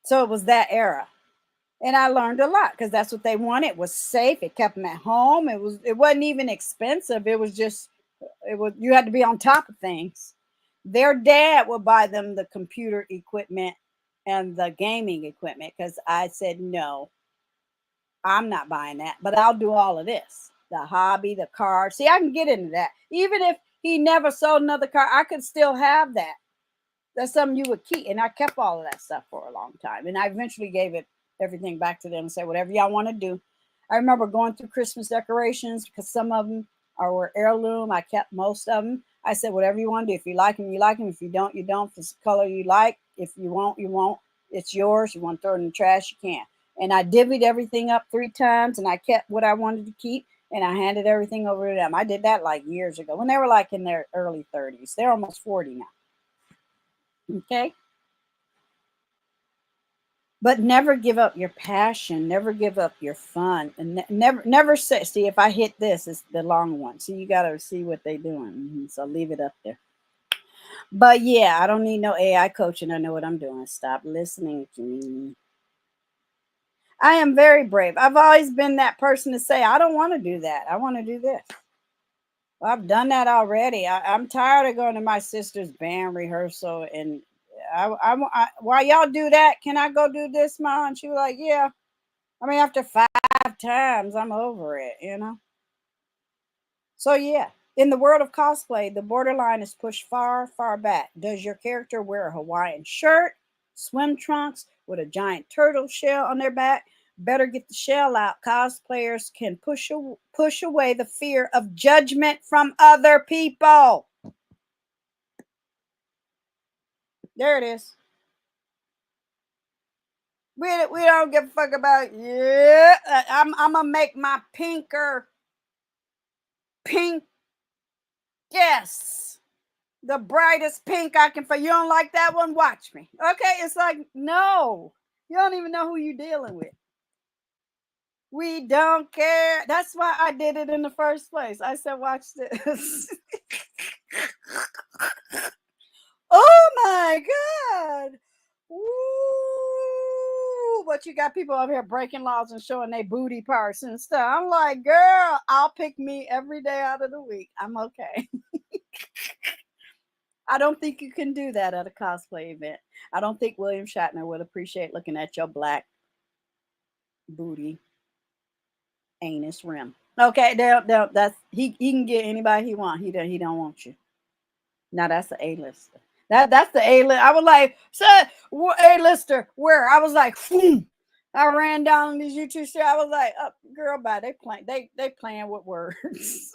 So it was that era. And I learned a lot, because that's what they wanted. It was safe. It kept them at home. It wasn't even expensive. You had to be on top of things. Their dad would buy them the computer equipment and the gaming equipment, because I said, no, I'm not buying that, but I'll do all of this. The hobby, the car. See, I can get into that. Even if he never sold another car, I could still have that. That's something you would keep. And I kept all of that stuff for a long time. And I eventually gave everything back to them and said, whatever y'all want to do. I remember going through Christmas decorations, because some of them were heirloom. I kept most of them. I said, whatever you want to do. If you like them, you like them. If you don't, you don't. If it's the color you like. If you won't, you won't. It's yours. You want to throw it in the trash, you can. And I divvied everything up 3 times, and I kept what I wanted to keep, and I handed everything over to them. I did that like years ago, when they were like in their early 30s. They're almost 40 now. Okay. But never give up your passion. Never give up your fun. And never say, see, if I hit this, it's the long one. So you got to see what they're doing. So leave it up there. But yeah, I don't need no AI coaching. I know what I'm doing. Stop listening to me. I am very brave. I've always been that person to say, I don't want to do that. I want to do this. Well, I've done that already. I'm tired of going to my sister's band rehearsal, and while y'all do that, can I go do this, Ma? And she was like, yeah. I mean, after 5 times, I'm over it, So yeah, in the world of cosplay, the borderline is pushed far, far back. Does your character wear a Hawaiian shirt, swim trunks with a giant turtle shell on their back. Better get the shell out. Cosplayers can push away the fear of judgment from other people. There it is. We don't give a fuck about, yeah. I'm gonna make my pinker pink. Yes. The brightest pink I can find. You don't like that one? Watch me. Okay, it's like, no. You don't even know who you're dealing with. We don't care. That's why I did it in the first place. I said, watch this. Oh my God. Ooh, but you got people over here breaking laws and showing their booty parts and stuff. I'm like, girl, I'll pick me every day out of the week. I'm okay. I don't think you can do that at a cosplay event. I don't think William Shatner would appreciate looking at your black booty anus rim. Okay, that's he can get anybody he want. He don't want you. Now that's the A-lister. That's the A-list. I was like, sir, A-lister, where? I was like, phoom. I ran down these YouTube shows. I was like, oh, girl, bye. They playing with words.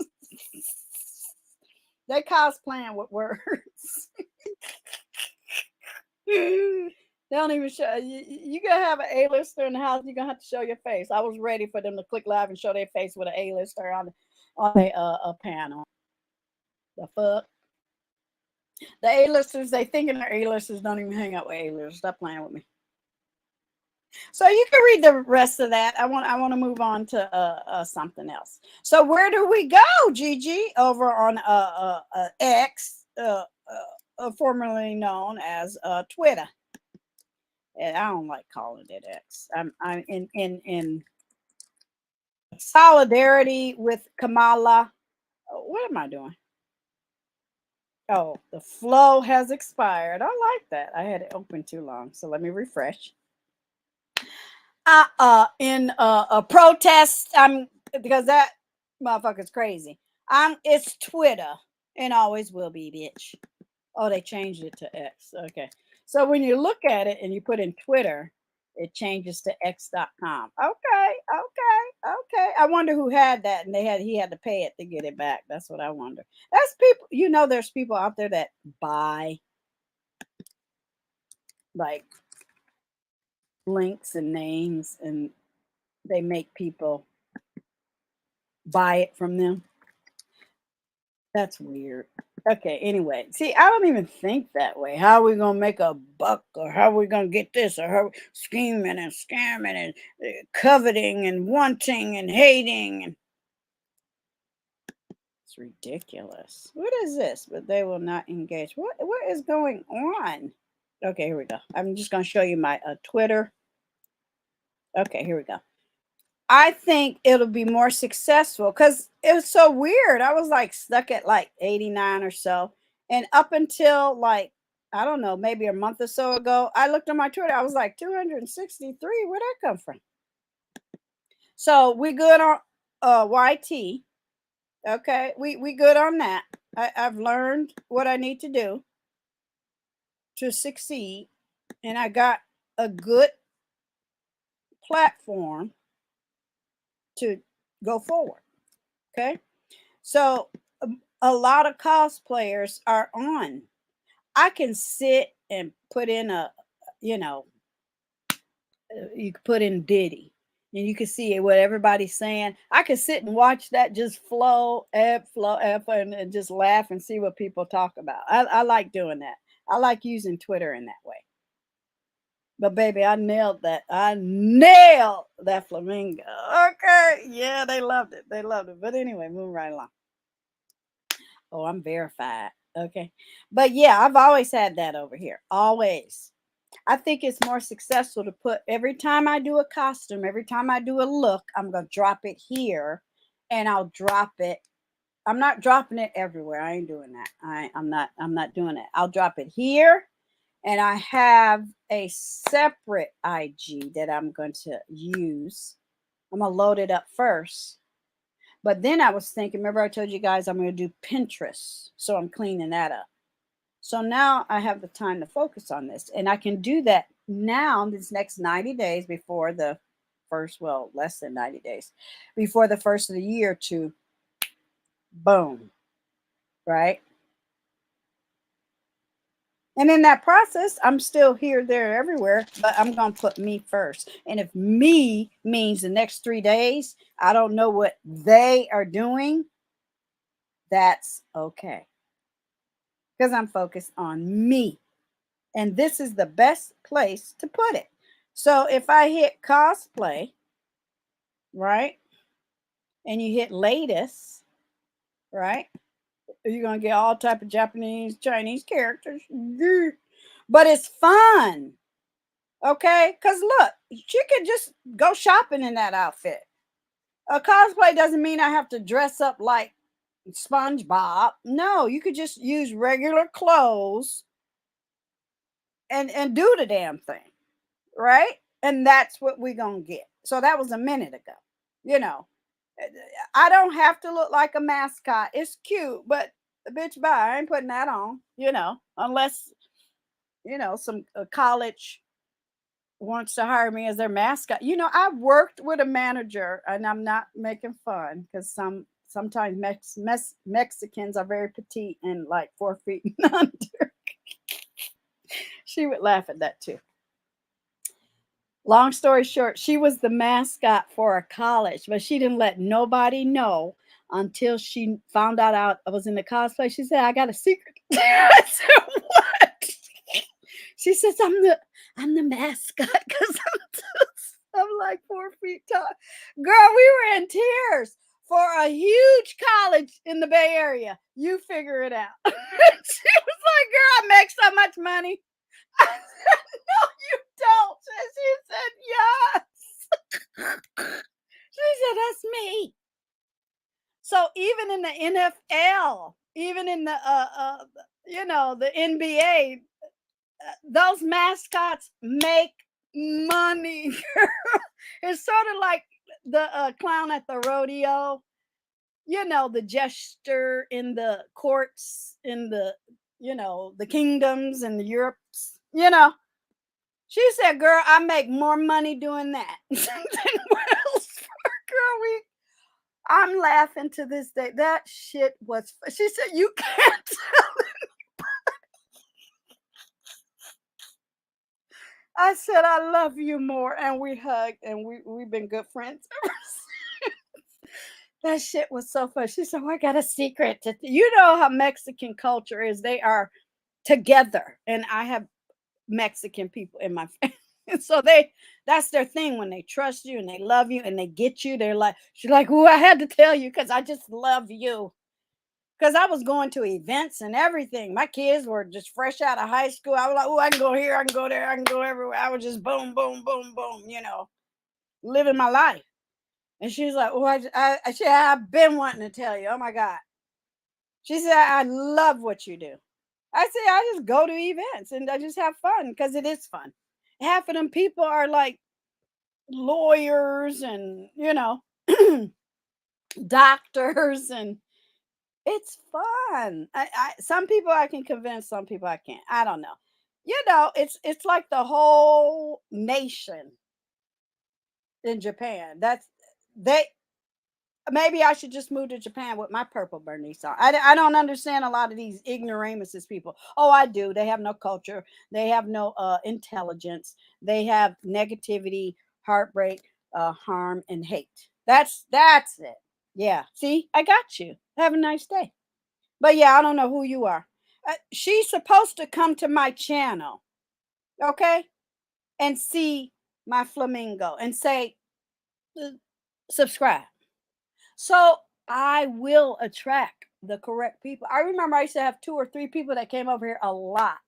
They cosplaying with words. They don't even show you gotta have an A-lister in the house. You're gonna have to show your face. I was ready for them to click live and show their face with an A-lister on a panel. The fuck? The A-listers, they thinking they're A-listers, don't even hang out with A-listers. Stop playing with me. So you can read the rest of that. I want to move on to something else. So where do we go, Gigi? Over on X, formerly known as Twitter. And I don't like calling it X. I'm in solidarity with Kamala. What am I doing? Oh, the flow has expired. I like that. I had it open too long. So let me refresh. In a protest, because that motherfucker's crazy. It's Twitter and always will be, bitch. Oh, they changed it to X. Okay. So when you look at it and you put in Twitter, it changes to x.com. Okay. I wonder who had that and he had to pay it to get it back. That's what I wonder. That's people, there's people out there that buy like links and names and they make people buy it from them. That's weird. Okay, anyway. See, I don't even think that way. How are we going to make a buck or how are we going to get this or how scheming and scamming and coveting and wanting and hating. And it's ridiculous. What is this? But they will not engage. What is going on? Okay, here we go. I'm just going to show you my Twitter. Okay, here we go. I think it'll be more successful because it was so weird. I was like stuck at like 89 or so. And up until like, I don't know, maybe a month or so ago, I looked on my Twitter. I was like 263. Where'd that come from? So we good on YT. Okay, we good on that. I've learned what I need to do to succeed. And I got a good platform to go forward. Okay, so a lot of cosplayers are on. I can sit and put in you can put in Diddy and you can see what everybody's saying. I can sit and watch that just flow, ebb, and just laugh and see what people talk about. I like doing that. I like using Twitter in that way. But baby, I nailed that. I nailed that flamingo. Okay. Yeah, they loved it. But anyway, moving right along. Oh, I'm verified. Okay. But yeah, I've always had that over here. Always. I think it's more successful to put every time I do a costume, every time I do a look, I'm going to drop it here and I'll drop it. I'm not dropping it everywhere. I ain't doing that. I'm not doing it. I'll drop it here. And I have a separate IG that I'm going to use. I'm going to load it up first. But then I was thinking, remember I told you guys I'm going to do Pinterest. So I'm cleaning that up. So now I have the time to focus on this, and I can do that now, this next 90 days before the first, well, less than 90 days before the first of the year, to boom, right? And in that process, I'm still here, there, everywhere, but I'm going to put me first. And if me means the next 3 days, I don't know what they are doing, that's okay. Because I'm focused on me. And this is the best place to put it. So if I hit cosplay, right? And you hit latest, right? You're going to get all type of Japanese, Chinese characters. But it's fun. Okay? Because look, she could just go shopping in that outfit. A cosplay doesn't mean I have to dress up like SpongeBob. No, you could just use regular clothes and do the damn thing. Right? And that's what we're going to get. So that was a minute ago. You know, I don't have to look like a mascot. It's cute, but bitch, bye. I ain't putting that on, you know, unless, you know, some college wants to hire me as their mascot. You know, I worked with a manager, and I'm not making fun, because sometimes Mexicans are very petite and like 4 feet and under. She would laugh at that too. Long story short, she was the mascot for a college, but she didn't let nobody know until she found out I was in the cosplay. She said, "I got a secret." I said, "What?" She says, I'm the mascot because I'm like 4 feet tall. Girl, we were in tears for a huge college in the Bay Area. You figure it out. She was like, "Girl, I make so much money." I said, "No, you don't." She said, "Yes." She said, "That's me." So even in the NFL, even in the you know, the NBA, those mascots make money. It's sort of like the clown at the rodeo, you know, the jester in the courts, in the, you know, the kingdoms and the Europes, you know. She said, "Girl, I make more money doing that than Wells Fargo." Girl, I'm laughing to this day. That shit was. She said, "You can't tell it." I said, "I love you more," and we hugged, and we've been good friends ever since. That shit was so fun. She said, "Oh, I got a secret." You know how Mexican culture is. They are together, and I have Mexican people in my family. And so that's their thing. When they trust you and they love you and they get you, they're like, she's like, "Oh, I had to tell you because I just love you." Because I was going to events and everything. My kids were just fresh out of high school. I was like, "Oh, I can go here, I can go there, I can go everywhere." I was just boom, boom, boom, boom, you know, living my life. And she's like, "Oh, I've been wanting to tell you. Oh my God." She said, "I love what you do." I say, "I just go to events and I just have fun because it is fun." Half of them people are like lawyers and, you know, doctors, and it's fun. Some people I can convince, some people I can't. I don't know. You know, it's like the whole nation in Japan. They maybe I should just move to Japan with my purple Bernice on. I don't understand a lot of these ignoramuses people. Oh, I do. They have no culture. They have no intelligence. They have negativity, heartbreak, harm, and hate. That's it. Yeah. See, I got you. Have a nice day. But yeah, I don't know who you are. She's supposed to come to my channel, okay, and see my flamingo and say, "Uh, subscribe." So I will attract the correct people. I remember I used to have 2 or 3 people that came over here a lot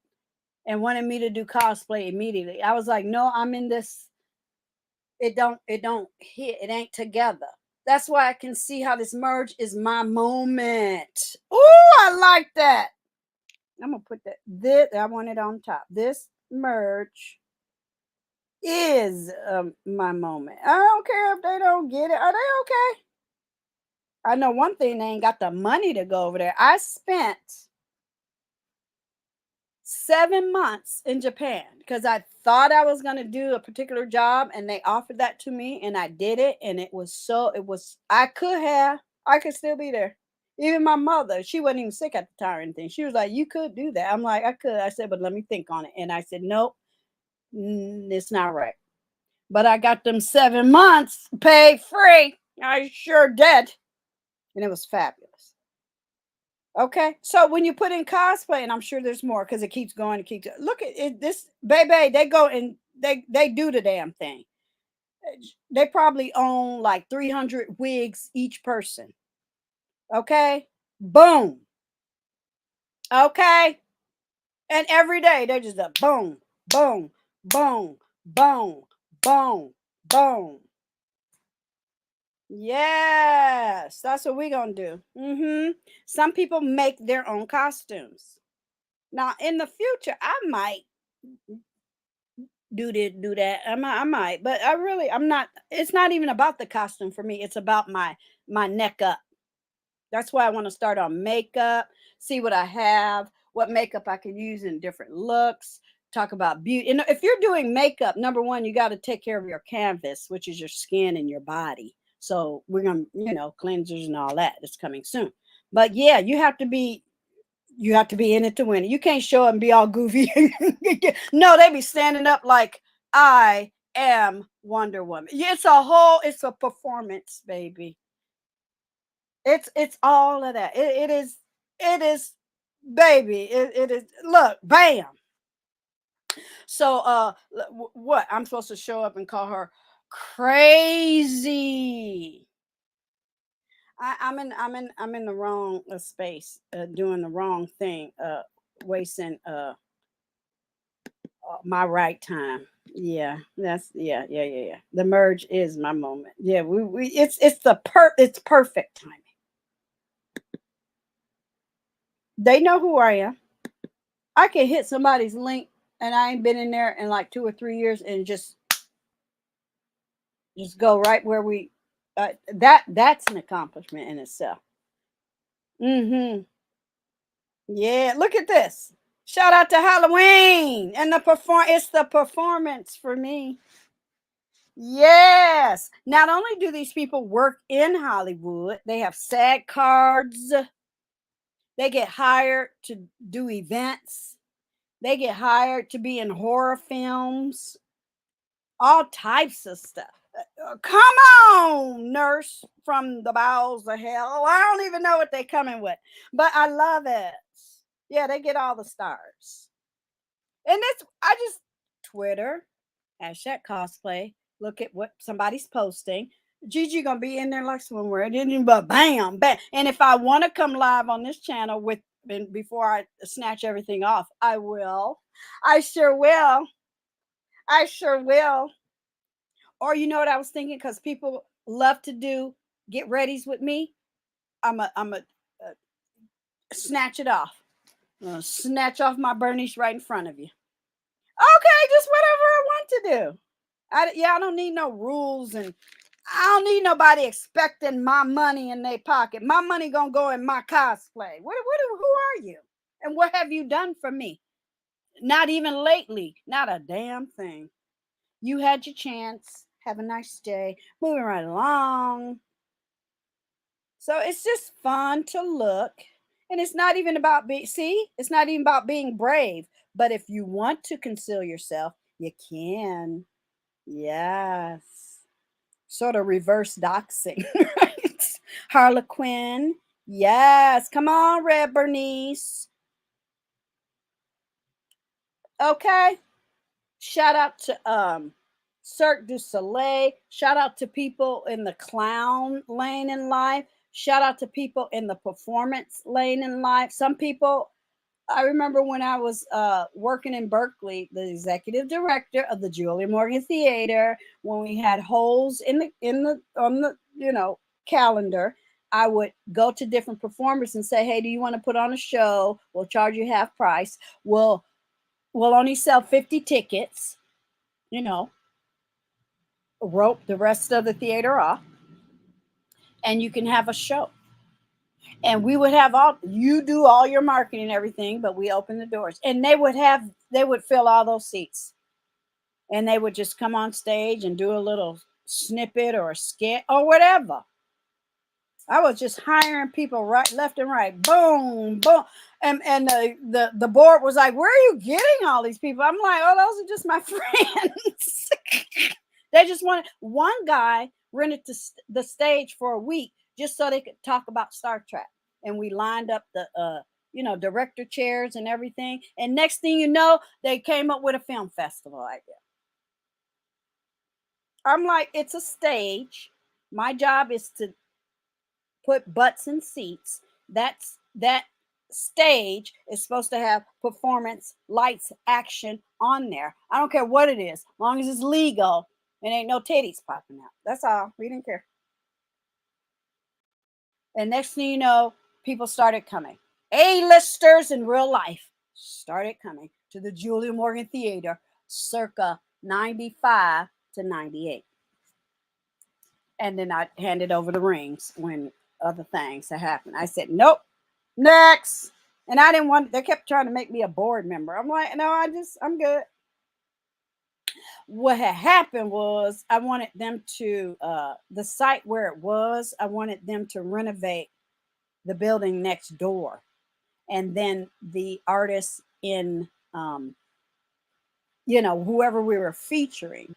and wanted me to do cosplay immediately. I was like, "No, I'm in this. It don't hit. It ain't together." That's why I can see how this merge is my moment. Oh, I like that. I'm gonna put this. I want it on top. This merge is my moment. I don't care if they don't get it. Are they okay? I know one thing, they ain't got the money to go over there. I spent 7 months in Japan because I thought I was going to do a particular job and they offered that to me and I did it. And I could still be there. Even my mother, she wasn't even sick at the time or anything. She was like, you could do that. I'm like, I could. I said, but let me think on it. And I said, nope, it's not right. But I got them 7 months paid free. I sure did. And it was fabulous. Okay, so when you put in cosplay, and I'm sure there's more because it keeps going, look at it. This baby, they go and they do the damn thing. They probably own like 300 wigs each person. Okay, boom. Okay, and every day they just a boom, boom, boom, boom, boom, boom. Yes, that's what we're gonna do. Some people make their own costumes. Now, in the future, I might do that. I might, but I'm not. It's not even about the costume for me. It's about my neck up. That's why I want to start on makeup, see what I have, what makeup I can use in different looks, talk about beauty. And if you're doing makeup, number one, you got to take care of your canvas, which is your skin and your body. So we're going to, cleansers and all that. It's coming soon. But yeah, you have to be in it to win it. You can't show up and be all goofy. No, they be standing up like I am Wonder Woman. It's a performance, baby. It's all of that. It is, baby. It is. Look, bam. So, what? I'm supposed to show up and call her crazy. I'm in the wrong space, doing the wrong thing, wasting my right time. Yeah, yeah. The merge is my moment. Yeah, it's perfect timing. They know who I am. I can hit somebody's link and I ain't been in there in like 2 or 3 years and just go right where we that's an accomplishment in itself. Yeah, look at this. Shout out to Halloween and it's the performance for me. Yes. Not only do these people work in Hollywood, they have SAG cards. They get hired to do events. They get hired to be in horror films. All types of stuff. Come on, nurse from the bowels of hell. I don't even know what they're coming with, but I love it. Yeah, they get all the stars. And Twitter, #cosplay. Look at what somebody's posting. Gigi gonna be in there like swimwear. But bam, bam. And if I want to come live on this channel before I snatch everything off, I will. I sure will. I sure will. Or you know what I was thinking? Because people love to do get readies with me. I'm a snatch it off. Snatch off my burnish right in front of you. Okay, just whatever I want to do. I don't need no rules, and I don't need nobody expecting my money in their pocket. My money gonna go in my cosplay. Who are you? And what have you done for me? Not even lately. Not a damn thing. You had your chance. Have a nice day. Moving right along. So it's just fun to look. And it's not even about it's not even about being brave. But if you want to conceal yourself, you can. Yes. Sort of reverse doxing, right? Harlequin. Yes. Come on, Red Bernice. Okay. Shout out to Cirque du Soleil. Shout out to people in the clown lane in life. Shout out to people in the performance lane in life. Some people, I remember when I was working in Berkeley, the executive director of the Julia Morgan Theater, when we had holes on the calendar, I would go to different performers and say, "Hey, do you want to put on a show? We'll charge you half price. We'll only sell 50 tickets. Rope the rest of the theater off, and you can have a show." And we would have you do all your marketing and everything, but we open the doors, and they would fill all those seats, and they would just come on stage and do a little snippet or a skit or whatever. I was just hiring people right, left and right, boom, boom. And the board was like, where are you getting all these people? I'm like, oh, those are just my friends. They just wanted, one guy rented the stage for a week just so they could talk about Star Trek. And we lined up the director chairs and everything. And next thing you know, they came up with a film festival idea. I'm like, it's a stage. My job is to put butts in seats. That stage is supposed to have performance, lights, action on there. I don't care what it is, as long as it's legal and ain't no titties popping out. That's all. We didn't care. And next thing you know, people started coming. A-listers in real life started coming to the Julia Morgan Theater circa 95 to 98. And then I handed over the rings when other things had happened. I said, nope, next. And I didn't want, they kept trying to make me a board member. I'm like, no, I'm good. What had happened was I wanted them to, the site where it was, I wanted them to renovate the building next door. And then the artists in, whoever we were featuring,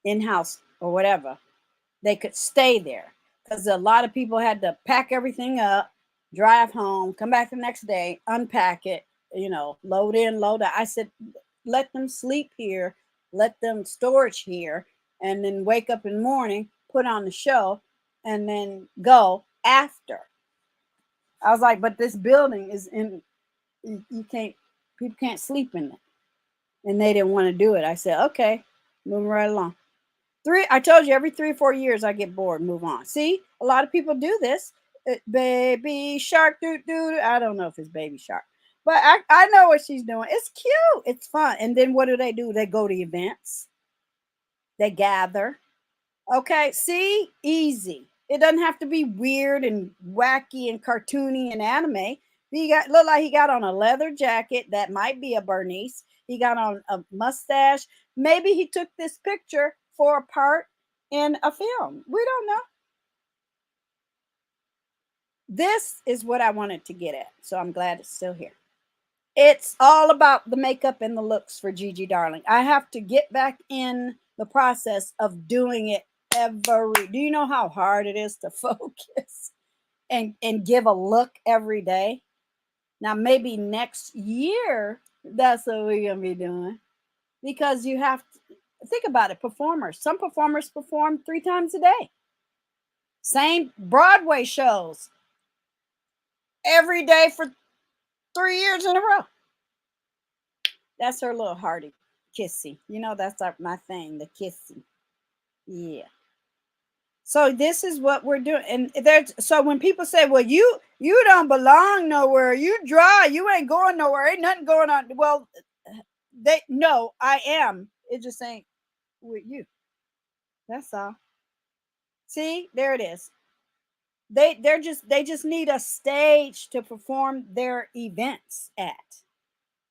in-house or whatever, they could stay there. Because a lot of people had to pack everything up, drive home, come back the next day, unpack it, load in, load out. I said, let them sleep here, let them storage here, and then wake up in the morning, put on the show, and then go after. I was like, but this building is people can't sleep in it. And they didn't want to do it. I said, okay, moving right along. I told you every 3 or 4 years I get bored, move on. See, a lot of people do this. Baby shark, doo. I don't know if it's baby shark, but I know what she's doing. It's cute. It's fun. And then what do? They go to events. They gather. Okay, see, easy. It doesn't have to be weird and wacky and cartoony and anime. Look like he got on a leather jacket. That might be a Bernice. He got on a mustache. Maybe he took this picture for a part in a film. We don't know. This is what I wanted to get at. So I'm glad it's still here. It's all about the makeup and the looks for Gigi Darling. I have to get back in the process of doing it do you know how hard it is to focus and give a look every day? Now, maybe next year, that's what we're going to be doing. Because you have to think about it. Performers. Some performers perform 3 times a day. Same Broadway shows. Every day for 3 years in a row. That's her little hearty kissy. That's my thing, the kissy. Yeah. So this is what we're doing. And so when people say, well, you don't belong nowhere, you dry, you ain't going nowhere, ain't nothing going on. Well, no, I am. It just ain't with you. That's all. See, there it is. They just need a stage to perform their events at.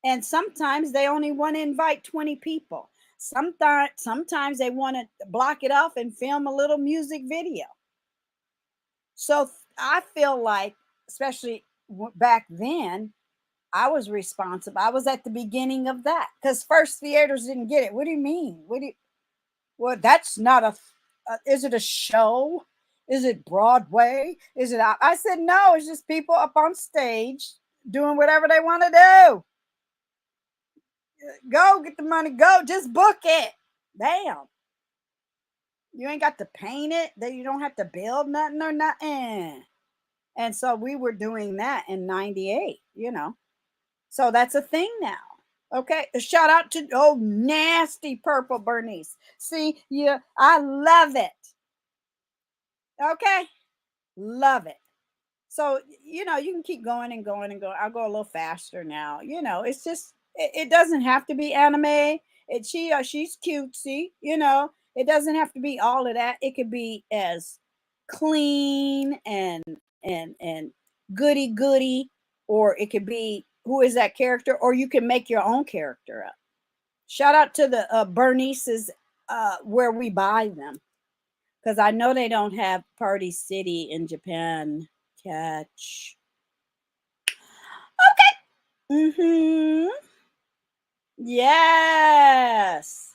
And sometimes they only want to invite 20 people. Sometimes they want to block it off and film a little music video. So I feel like, especially back then, I was responsible. I was at the beginning of that because first theaters didn't get it. What do you mean? Well, that's not is it a show? Is it Broadway? Is it? I said, no, it's just people up on stage doing whatever they want to do. Go get the money. Go. Just book it. Damn. You ain't got to paint it. You don't have to build nothing or nothing. And so we were doing that in 98, So that's a thing now. Okay. A shout out to, nasty purple Bernice. See, I love it. Okay. Love it. So, you can keep going and going and going. I'll go a little faster now. It's just, it doesn't have to be anime. She's cutesy, it doesn't have to be all of that. It could be as clean and goody goody, or it could be who is that character, or you can make your own character up. Shout out to the Bernice's where we buy them, because I know they don't have Party City in Japan. Catch. Okay. Yes.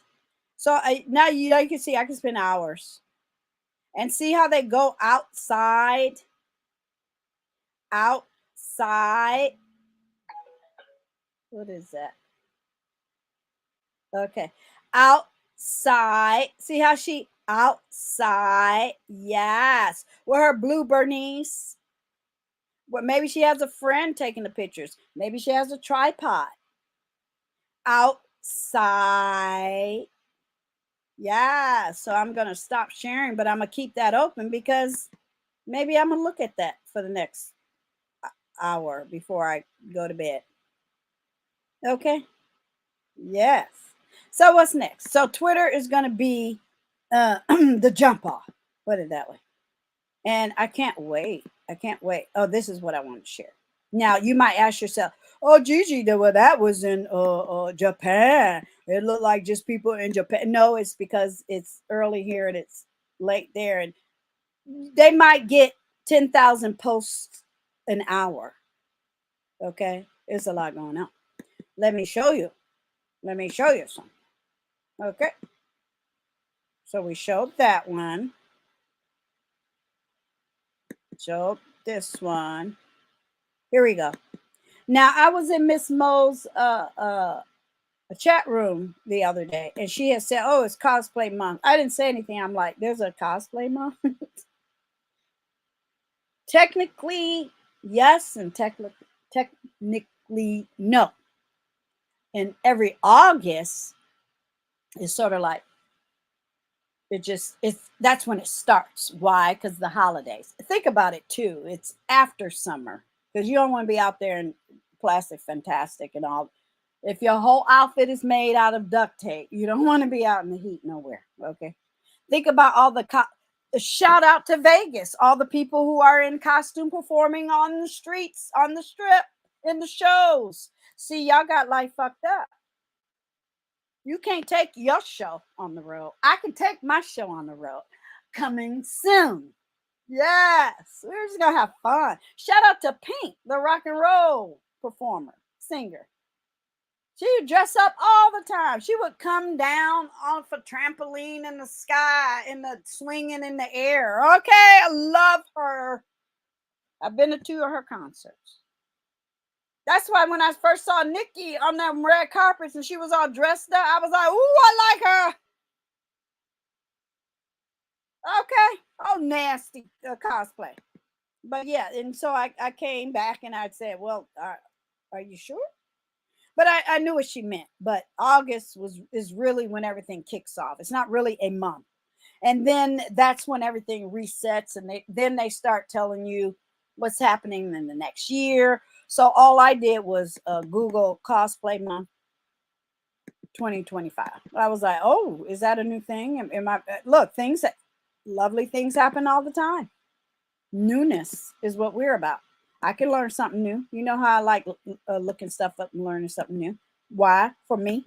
So now you can see I can spend hours and see how they go outside. Outside. What is that? Okay. Outside. See how she outside? Yes. With her blue Bernice. Well, maybe she has a friend taking the pictures. Maybe she has a tripod. Outside. Yeah. So I'm going to stop sharing, but I'm going to keep that open because maybe I'm going to look at that for the next hour before I go to bed. Okay. Yes. So what's next? So Twitter is going to be the jump off. Put it that way. And I can't wait. I can't wait. Oh, this is what I want to share. Now you might ask yourself, "Oh, Gigi, well, that was in Japan. It looked like just people in Japan." No, it's because it's early here and it's late there, and they might get 10,000 posts an hour. Okay, it's a lot going on. Let me show you. Let me show you something. Okay. So we showed that one. Showed this one. Here we go. Now I was in Miss Mo's chat room the other day, and she had said, "Oh, it's cosplay month." I didn't say anything. I'm like, "There's a cosplay month." Technically, yes, and technically no. And every August is sort of like that's when it starts. Why? Because the holidays. Think about it too. It's after summer because you don't want to be out there in plastic fantastic and all. If your whole outfit is made out of duct tape, you don't want to be out in the heat nowhere. Okay. Think about all the shout out to Vegas, all the people who are in costume performing on the streets, on the strip, in the shows. See, y'all got life fucked up. You can't take your show on the road. I can take my show on the road. Coming soon. Yes, we're just gonna have fun. Shout out to Pink, the rock and roll performer, singer. She would dress up all the time. She would come down off a trampoline in the sky, in the swinging in the air. Okay, I love her. I've been to 2 of her concerts. That's why when I first saw Nikki on them red carpets and she was all dressed up, I was like, "Ooh, I like her." Okay. Oh, nasty cosplay. But yeah, and so I came back and I said, "Well, are you sure?" But I knew what she meant. But August is really when everything kicks off. It's not really a month. And then that's when everything resets, and then they start telling you what's happening in the next year. So all I did was Google cosplay month 2025. I was like, "Oh, is that a new thing?" Am I look, lovely things happen all the time. Newness is what we're about. I can learn something new. You know how I like looking stuff up and learning something new. Why? For me.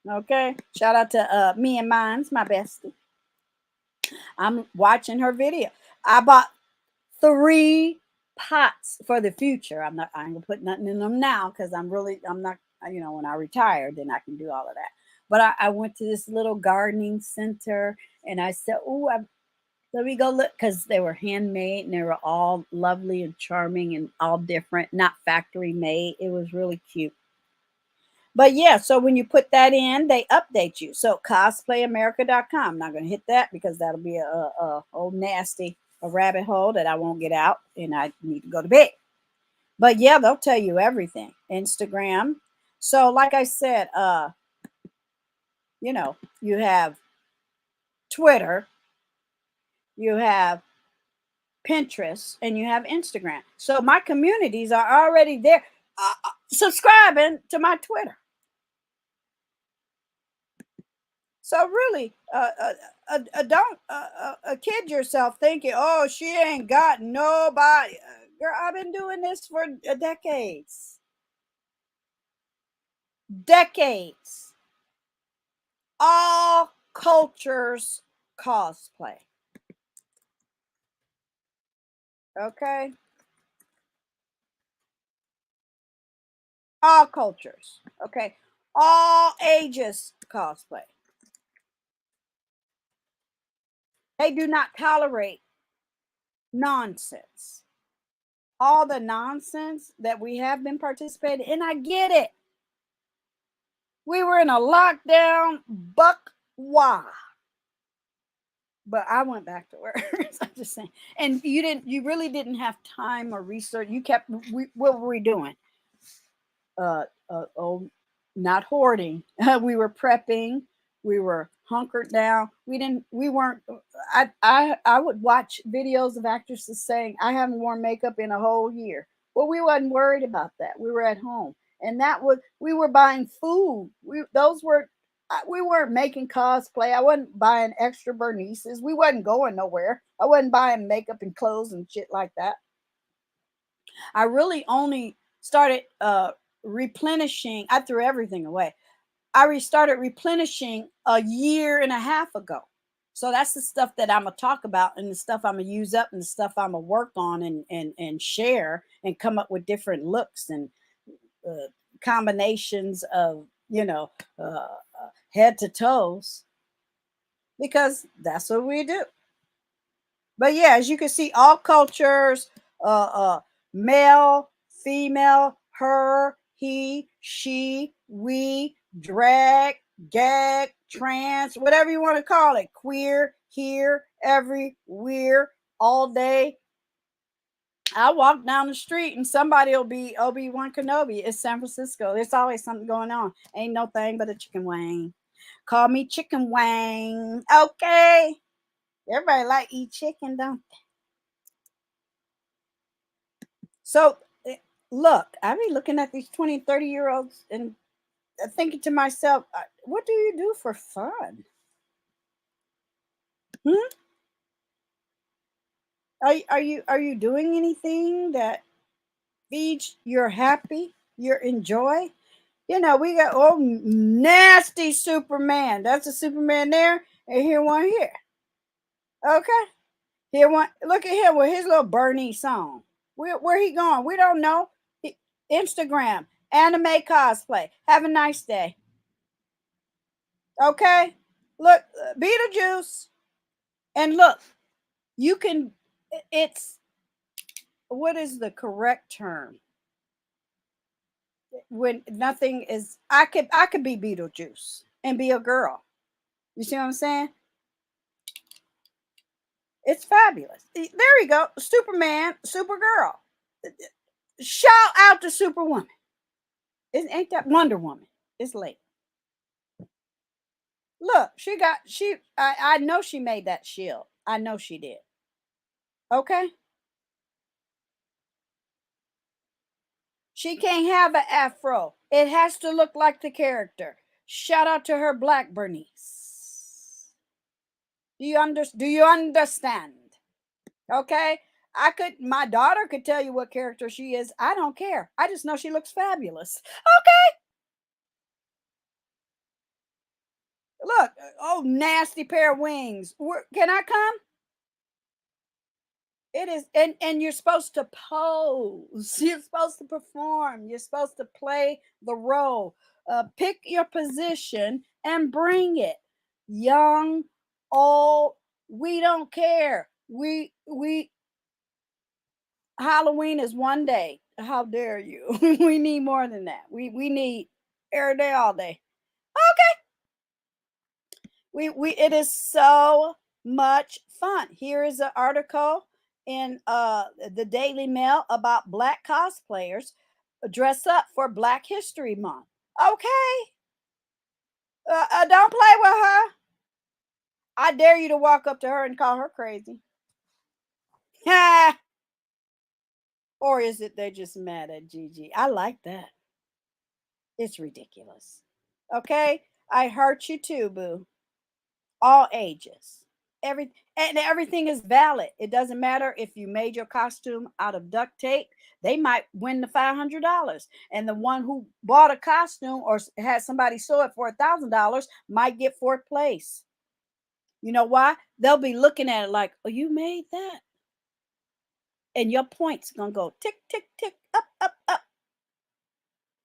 Okay. Shout out to me and mine's my bestie. I'm watching her video. I bought 3 pots for the future. I ain't gonna put nothing in them now because I'm not, when I retire, then I can do all of that. But I went to this little gardening center and I said, "Oh, let me go look," because they were handmade and they were all lovely and charming and all different, not factory made. It was really cute. But yeah, so when you put that in, they update you. So cosplayamerica.com. I'm not going to hit that because that'll be a old nasty a rabbit hole that I won't get out and I need to go to bed. But yeah, they'll tell you everything. Instagram. So like I said, you have Twitter, you have Pinterest, and you have Instagram. So my communities are already there subscribing to my Twitter. So really, don't kid yourself thinking, oh, she ain't got nobody. Girl, I've been doing this for decades. Decades. All cultures cosplay. Okay? All cultures. Okay? All ages cosplay. They do not tolerate nonsense. All the nonsense that we have been participating in, I get it. We were in a lockdown, buck wah. But I went back to work. I'm just saying. And you really didn't have time or research. You kept, what were we doing? Oh, not hoarding. We were prepping. We were hunkered down. We weren't, I would watch videos of actresses saying, I haven't worn makeup in a whole year. Well, we wasn't worried about that. We were at home. And we were buying food. We weren't making cosplay. I wasn't buying extra Bernices. We wasn't going nowhere. I wasn't buying makeup and clothes and shit like that. I really only started replenishing. I threw everything away. I restarted replenishing a year and a half ago. So that's the stuff that I'm gonna talk about, and the stuff I'm gonna use up, and the stuff I'm gonna work on and share and come up with different looks and combinations of head to toes, because that's what we do. But yeah, as you can see, all cultures, male, female, her, he, she, we, drag, gag, trans, whatever you want to call it, queer, here, everywhere, all day. I walk down the street and somebody will be Obi-Wan Kenobi. It's San Francisco. There's always something going on. Ain't no thing but a chicken wing. Call me Chicken Wang. Okay. Everybody like eat chicken, don't they? So look, I be looking at these 20, 30-year-olds and thinking to myself, what do you do for fun? Are you doing anything that feeds your happy, your enjoy? We got nasty Superman. That's a Superman there, and here one here. Okay, here one. Look at him with his little Bernie song. Where he going? We don't know. Instagram, anime cosplay. Have a nice day. Okay, look, Beetlejuice, and look, you can. It's what is the correct term? When nothing is, I could be Beetlejuice and be a girl. You see what I'm saying? It's fabulous. There we go. Superman, Supergirl. Shout out to Superwoman. Ain't that Wonder Woman? It's late. Look, I know she made that shield. I know she did. Okay. She can't have an afro. It has to look like the character. Shout out to her Black Bernice. Do you understand? Okay? My daughter could tell you what character she is. I don't care. I just know she looks fabulous. Okay? Look, nasty pair of wings. Can I come? It is, and you're supposed to pose. You're supposed to perform. You're supposed to play the role. Pick your position and bring it. Young, old, we don't care. We Halloween is one day. How dare you? We need more than that. We need every day, all day. Okay. We it is so much fun. Here is an article in the Daily Mail about Black cosplayers dress up for Black History Month. Okay. Don't play with her. I dare you to walk up to her and call her crazy. Or is it they're just mad at Gigi? I like that. It's ridiculous. Okay? I hurt you too, boo. all ages. Everything is valid. It doesn't matter if you made your costume out of duct tape. They might win the $500, and the one who bought a costume or had somebody sew it for $1,000 might get fourth place. You know why? They'll be looking at it like, "Oh, you made that," and your points gonna go tick tick tick up up up.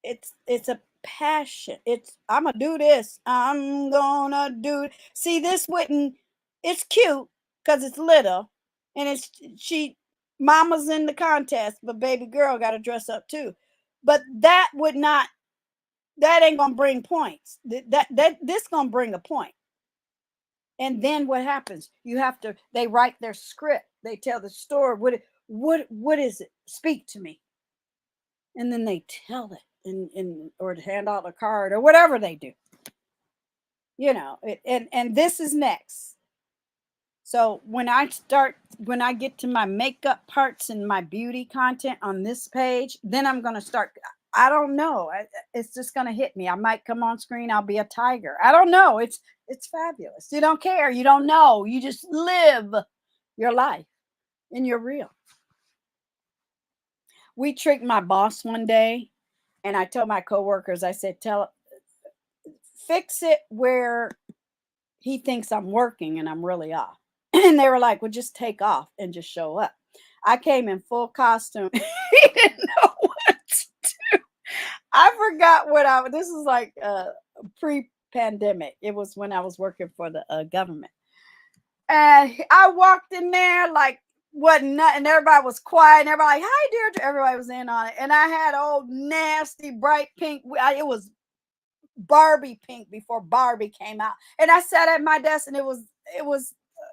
It's a passion. It's, I'm gonna do this. I'm gonna do. See, this wouldn't. It's cute because it's little, and it's she. Mama's in the contest, but baby girl got to dress up too. But that would not. That ain't gonna bring points. This gonna bring a point. And then what happens? You have to. They write their script. They tell the story. What is it? Speak to me. And then they tell it. Or to hand out a card or whatever they do, and this is next. So when I get to my makeup parts and my beauty content on this page, then I'm going to start. I don't know, it's just going to hit me. I might come on screen, I'll be a tiger. I don't know. It's fabulous. You don't care, you don't know, you just live your life and you're real. We tricked my boss one day. And I told my coworkers, I said, fix it where he thinks I'm working and I'm really off. And they were like, well, just take off and just show up. I came in full costume. He didn't know what to do. I forgot this is like pre-pandemic. It was when I was working for the government. And I walked in there like, wasn't nothing. Everybody was quiet. And everybody like, hi, Deirdre. Everybody was in on it. And I had old nasty bright pink. It was Barbie pink before Barbie came out. And I sat at my desk and it was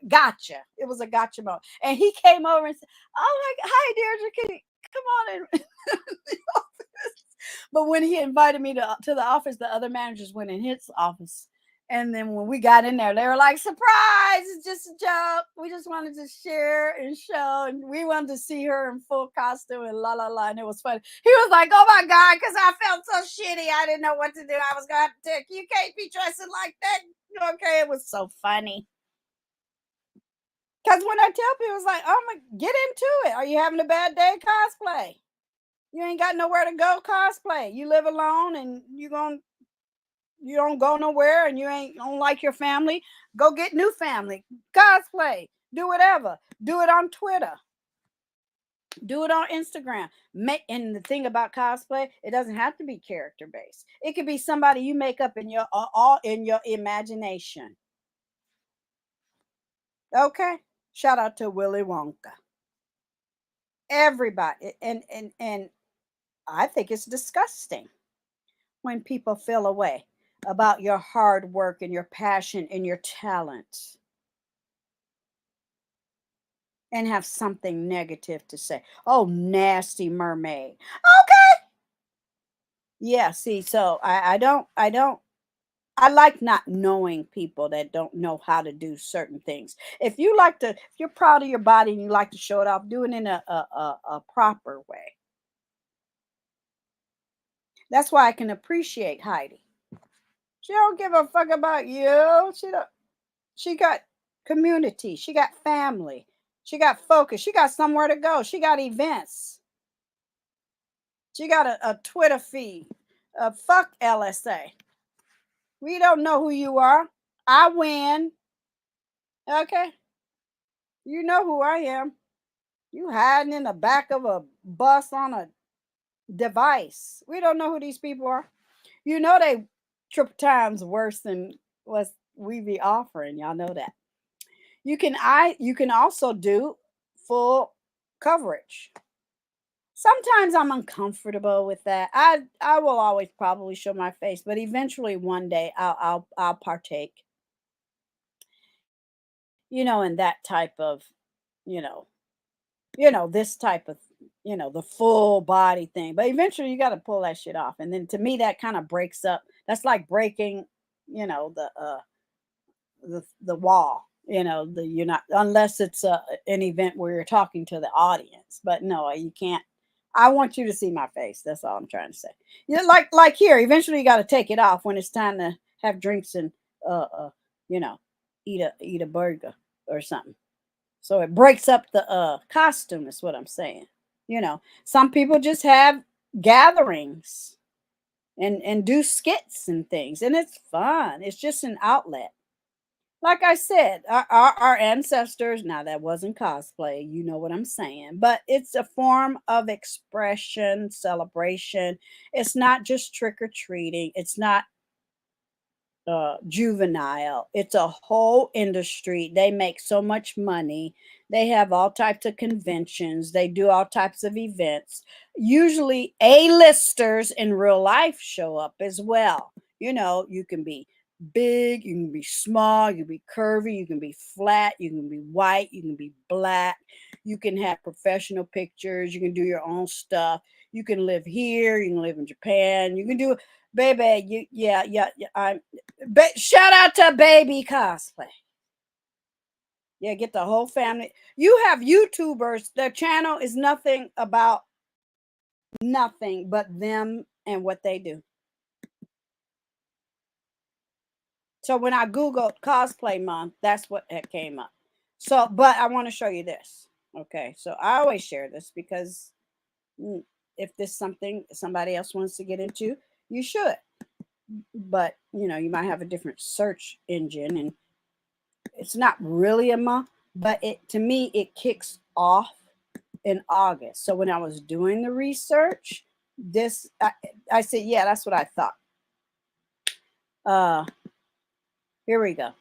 gotcha. It was a gotcha moment. And he came over and said, oh my, hi, Deirdre. Can you come on in the office? But when he invited me to the office, the other managers went in his office. And then when we got in there, they were like, surprise, it's just a joke. We just wanted to share and show. And we wanted to see her in full costume and la, la, la. And it was funny. He was like, oh my God, because I felt so shitty. I didn't know what to do. I was going to have to take, you can't be dressing like that. Okay, it was so funny. Because when I tell people, it's like, oh my, get into it. Are you having a bad day? Cosplay. You ain't got nowhere to go, cosplay. You live alone and you don't go nowhere and you don't like your family, go get new family, cosplay, do whatever, do it on Twitter, do it on Instagram. And the thing about cosplay, it doesn't have to be character based. It could be somebody you make up in your all in your imagination. Okay, shout out to Willy Wonka. Everybody, and I think it's disgusting when people feel away about your hard work and your passion and your talent and have something negative to say. Oh, nasty mermaid. Okay. Yeah, see, so I like not knowing people that don't know how to do certain things. If you're proud of your body and you like to show it off, do it in a proper way. That's why I can appreciate Heidi. She don't give a fuck about you. She got community. She got family. She got focus. She got somewhere to go. She got events. She got a Twitter feed. Fuck LSA. We don't know who you are. I win. Okay. You know who I am. You hiding in the back of a bus on a device. We don't know who these people are. You know they triple times worse than what we be offering. Y'all know that. You can also do full coverage. Sometimes I'm uncomfortable with that. I will always probably show my face, but eventually one day I'll partake. In that type of, this type of, the full body thing. But eventually you got to pull that shit off. And then to me that kind of breaks up. That's like breaking, the wall. You're not, unless it's an event where you're talking to the audience. But no, you can't. I want you to see my face. That's all I'm trying to say. Like here, eventually you got to take it off when it's time to have drinks and eat a burger or something. So it breaks up the costume, is what I'm saying. Some people just have gatherings and do skits and things, and it's fun. It's just an outlet. Like I said, our ancestors, now that wasn't cosplay, you know what I'm saying, but it's a form of expression, celebration. It's not just trick or treating. It's not juvenile. It's a whole industry. They make so much money. They have all types of conventions. They do all types of events. Usually, A-listers in real life show up as well. You can be big, you can be small, you can be curvy, you can be flat, you can be white, you can be black. You can have professional pictures. You can do your own stuff. You can live here. You can live in Japan. You can do, baby. Yeah. Shout out to Baby Cosplay. Yeah, get the whole family. You have YouTubers. Their channel is nothing about nothing but them and what they do. So when I Googled cosplay month, that's what it came up. So, but I want to show you this. Okay, so I always share this because if this is something somebody else wants to get into, you should. But you might have a different search engine, and it's not really a month, but to me it kicks off in August. So when I was doing the research, I said, yeah, that's what I thought. Here we go.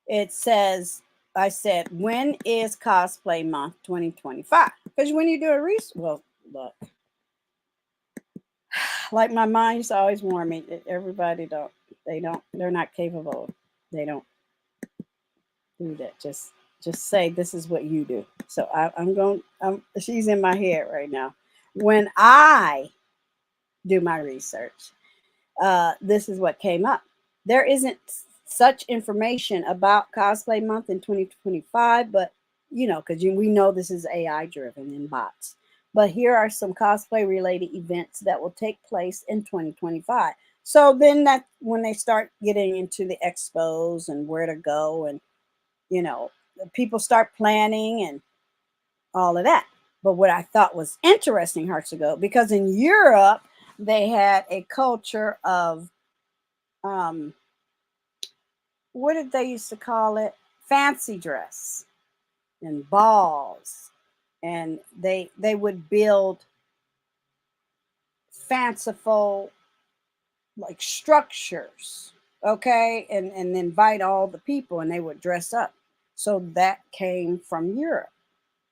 It says, I said, when is cosplay month 2025? Because when you do a research, well, look, like my mind's always warn me, everybody they're not capable. They don't do that. Just say this is what you do. So she's in my head right now. When I do my research, this is what came up. There isn't such information about cosplay month in 2025, but because we know this is AI driven and bots. But here are some cosplay related events that will take place in 2025. So then that when they start getting into the expos and where to go, and people start planning and all of that. But what I thought was interesting, HUGz, because in Europe they had a culture of what did they used to call it? Fancy dress and balls, and they would build fanciful like structures, okay, and invite all the people, and they would dress up. So that came from Europe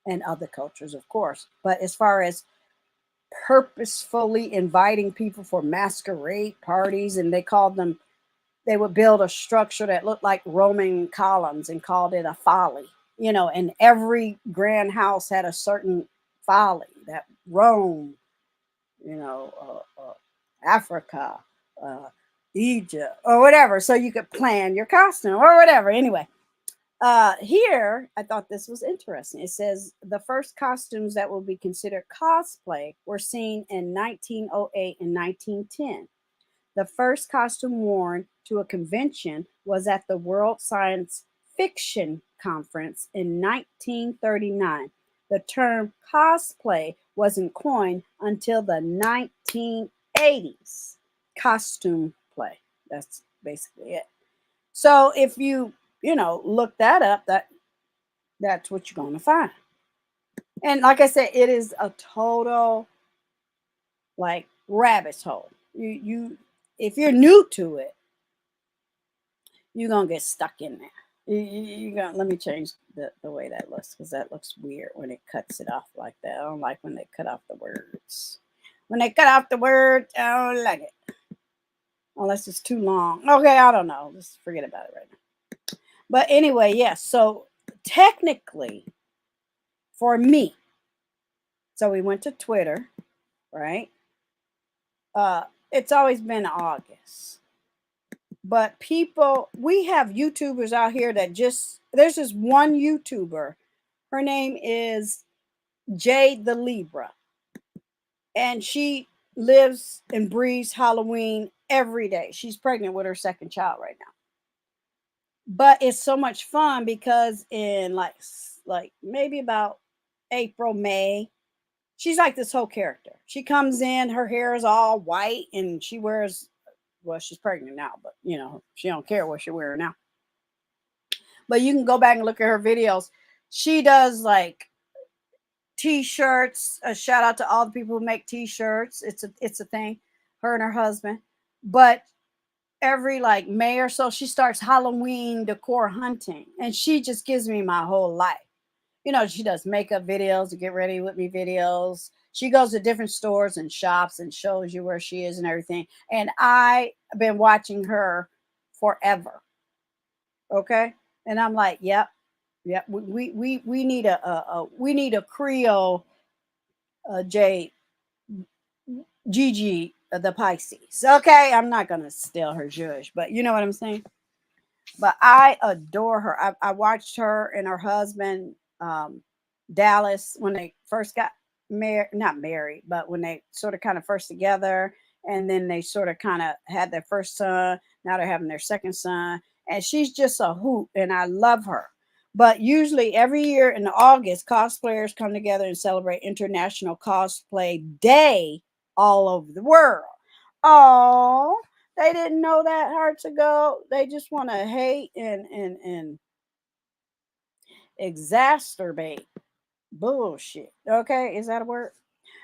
and other cultures, of course. But as far as purposefully inviting people for masquerade parties, and they would build a structure that looked like Roman columns and called it a folly, and every grand house had a certain folly that Rome, Africa, Egypt, or whatever. So you could plan your costume or whatever. Anyway, here I thought this was interesting. It says the first costumes that will be considered cosplay were seen in 1908 and 1910. The first costume worn to a convention was at the World Science Fiction Conference in 1939. The term cosplay wasn't coined until the 1980s. Costume play. That's basically it. So if you look that up, that's what you're going to find. And like I said, it is a total like rabbit's hole. You if you're new to it, you're gonna get stuck in there. You gonna let me change the way that looks, because that looks weird when it cuts it off like that. I don't like when they cut off the words. When they cut off the words, I don't like it. Unless it's too long. Okay, I don't know. Just forget about it right now. But anyway, yes. So technically, for me, so we went to Twitter, right? It's always been August. But we have YouTubers out here that there's this one YouTuber. Her name is Jade the Libra. And she lives and breathes Halloween every day. She's pregnant with her second child right now. but it's so much fun because in like maybe about April, May, she's like this whole character. She comes in, her hair is all white, and she wears, well, she's pregnant now, but you know, she don't care what she's wearing now. But you can go back and look at her videos. She does like t-shirts. A shout out to all the people who make t-shirts. It's a thing. Her and her husband. But every like May or so, she starts Halloween decor hunting, and she just gives me my whole life. You know, she does makeup videos, to get ready with me videos. She goes to different stores and shops and shows you where she is and everything. And I've been watching her forever. Okay, and I'm like, yep, yep. We need we need a Creole J Gigi the Pisces. Okay, I'm not gonna steal her zhuzh, but you know what I'm saying. But I adore her. I watched her and her husband, Dallas, when they first got married, not married, but when they sort of kind of first together, and then they sort of kind of had their first son. Now they're having their second son, and she's just a hoot, and I love her. But usually every year in August, cosplayers come together and celebrate International Cosplay Day all over the world. Oh, they didn't know that hearts ago. They just want to hate and exacerbate bullshit. Okay, is that a word?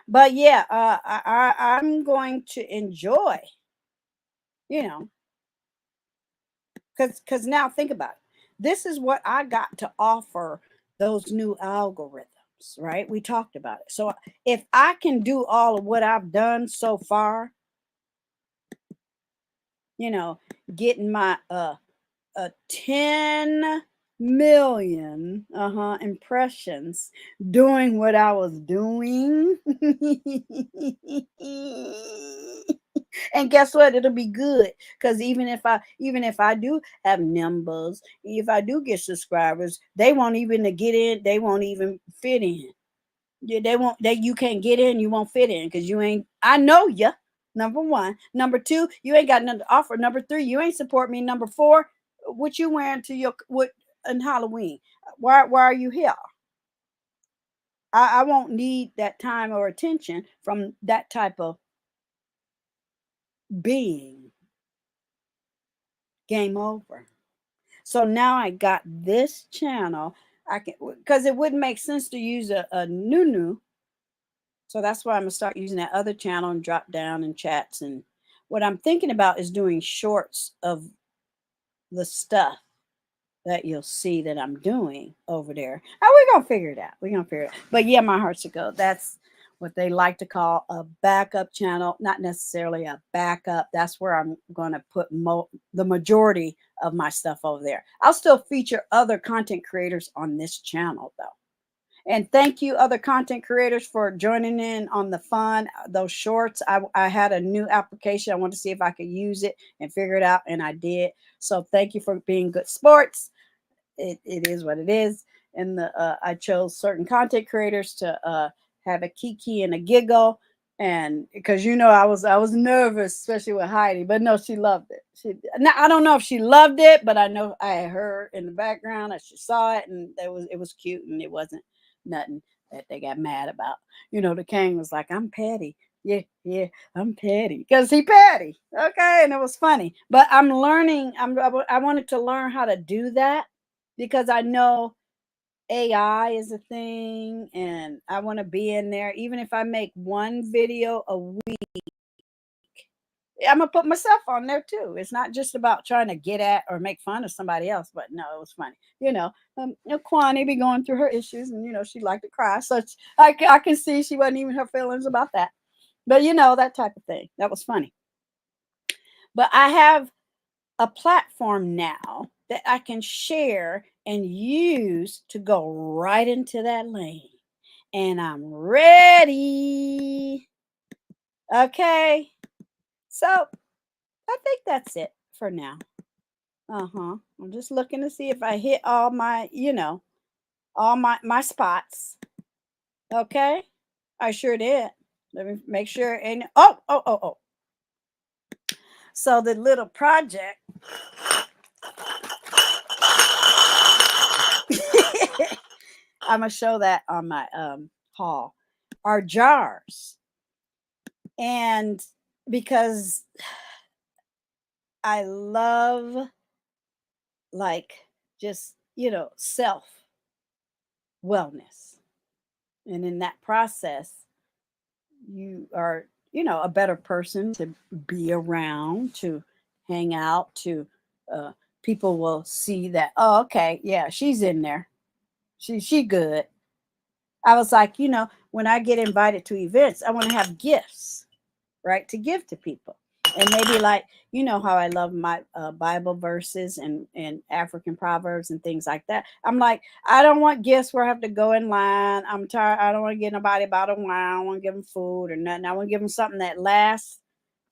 But yeah, I'm going to enjoy, you know, because now think about it. This is what I got to offer those new algorithms, right? We talked about it. So if I can do all of what I've done so far, you know, getting my 10 million impressions doing what I was doing. And guess what? It'll be good. Because even if I do have numbers, if I do get subscribers, they won't even get in, they won't even fit in. Yeah, they won't, they you can't get in, you won't fit in because you ain't, I know you. Number one. Number two, you ain't got nothing to offer. Number three, you ain't support me. Number four, what you wearing to your what in Halloween? Why are you here? I won't need that time or attention from that type of being. Game over. So now I got this channel. I can, because it wouldn't make sense to use a new. So that's why I'm gonna start using that other channel and drop down in chats. And what I'm thinking about is doing shorts of the stuff that you'll see that I'm doing over there. And we're gonna figure it out. We're gonna figure it out. But yeah, my heart's to go. That's what they like to call a backup channel, not necessarily a backup. That's where I'm gonna put the majority of my stuff over there. I'll still feature other content creators on this channel though. And thank you, other content creators, for joining in on the fun. Those shorts, I had a new application. I wanted to see if I could use it and figure it out, and I did. So thank you for being good sports. It is what it is. And I chose certain content creators to have a kiki and a giggle. And because I was nervous, especially with Heidi, but no, she loved it. Now I don't know if she loved it, but I know I heard in the background that she saw it, and it was cute, and it wasn't nothing that they got mad about. The king was like, I'm petty. Yeah, I'm petty because he petty. Okay, and it was funny. But I'm learning. I wanted to learn how to do that because I know AI is a thing, and I want to be in there. Even if I make one video a week, I'm gonna put myself on there too. It's not just about trying to get at or make fun of somebody else, but no, it was funny. Kwani be going through her issues, and she liked to cry, so I can see she wasn't even her feelings about that. But that type of thing. That was funny. But I have a platform now that I can share and use to go right into that lane. And I'm ready. Okay. So I think that's it for now. I'm just looking to see if I hit all my, all my spots. Okay. I sure did. Let me make sure. And oh. So the little project I'm gonna show that on my haul, are jars. And because I love, like, just, you know, self wellness. And in that process, you are, you know, a better person to be around, to hang out, to uh, people will see that, oh, okay, yeah, she's in there. She good. I was like, you know, when I get invited to events, I want to have gifts, right, to give to people. And maybe, like, you know how I love my Bible verses and African proverbs and things like that. I'm like, I don't want gifts where I have to go in line. I'm tired. I don't want to get nobody a bottle of wine. I don't want to give them food or nothing. I want to give them something that lasts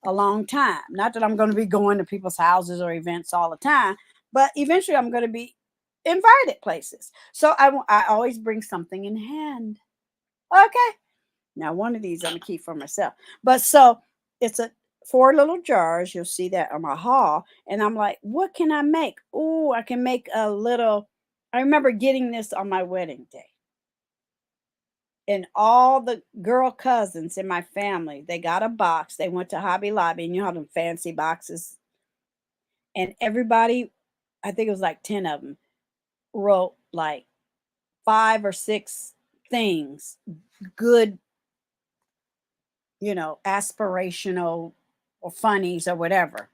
a long time. Not that I'm going to be going to people's houses or events all the time, but eventually I'm going to be invited places. So I always bring something in hand. Okay. Now, one of these I'm going to keep for myself. But so it's a 4 little jars. You'll see that on my haul. And I'm like, what can I make? Oh, I can make a little. I remember getting this on my wedding day. And all the girl cousins in my family, they got a box. They went to Hobby Lobby, and you know how them fancy boxes. And everybody, I think it was like 10 of them, wrote like 5 or 6 things, good, you know, aspirational or funnies or whatever.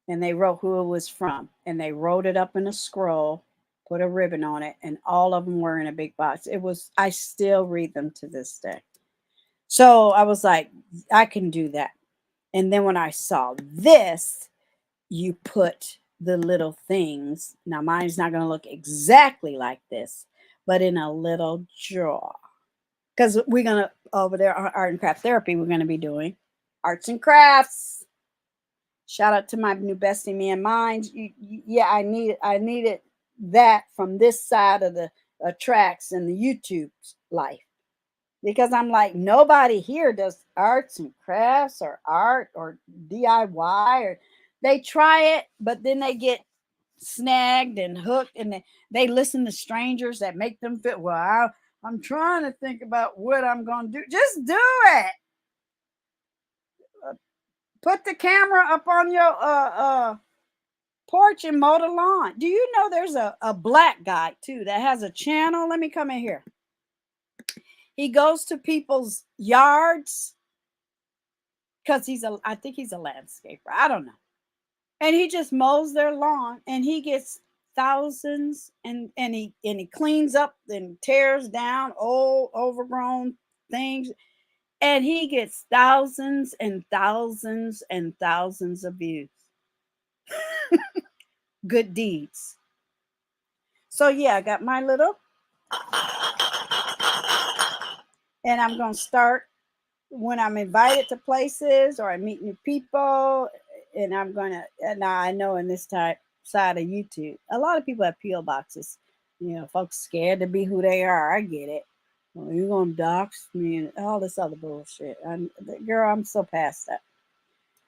And they wrote who it was from. And they wrote it up in a scroll, put a ribbon on it, and all of them were in a big box. It was, I still read them to this day. So I was like, I can do that. And then when I saw this, you put the little things. Now, mine's not going to look exactly like this, but in a little jar. Because we're going to, over there, art and craft therapy, we're going to be doing arts and crafts. Shout out to my new bestie, me and mine. Yeah, I needed that from this side of the tracks and the YouTube life. Because I'm like, nobody here does arts and crafts or art or DIY, or they try it, but then they get snagged and hooked, and they listen to strangers that make them feel, well, I'm trying to think about what I'm going to do. Just do it. Put the camera up on your porch and mow the lawn. Do you know there's a black guy too that has a channel? Let me come in here. He goes to people's yards because I think he's a landscaper. I don't know. And he just mows their lawn, and he gets thousands, and he cleans up and tears down old overgrown things, and he gets thousands and thousands and thousands of views. Good deeds. So yeah, I got my little, and I'm going to start when I'm invited to places or I meet new people, and I'm going to, now I know in this side of YouTube, a lot of people have P.O. boxes. You know, folks scared to be who they are. I get it. Well, you're going to dox me and all this other bullshit. Girl, I'm so past that.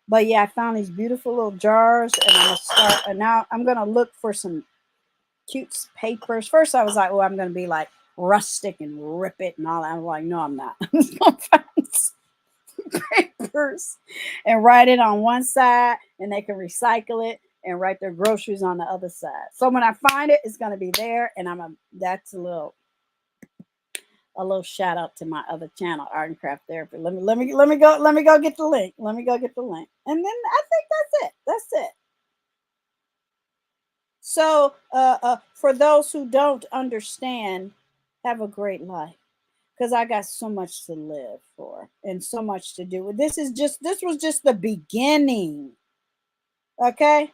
But yeah, I found these beautiful little jars, and I'm going to start, and now I'm going to look for some cute papers. First, I was like, oh, I'm going to be like rustic and rip it and all that. I'm like, no, I'm not. I'm just going to find some papers and write it on one side, and they can recycle it and write their groceries on the other side. So when I find it, it's going to be there, and that's a little shout out to my other channel, Art and Craft Therapy. Let me go get the link. Let me go get the link. And then I think that's it. That's it. So for those who don't understand, have a great life, because I got so much to live for and so much to do. This was just the beginning. Okay,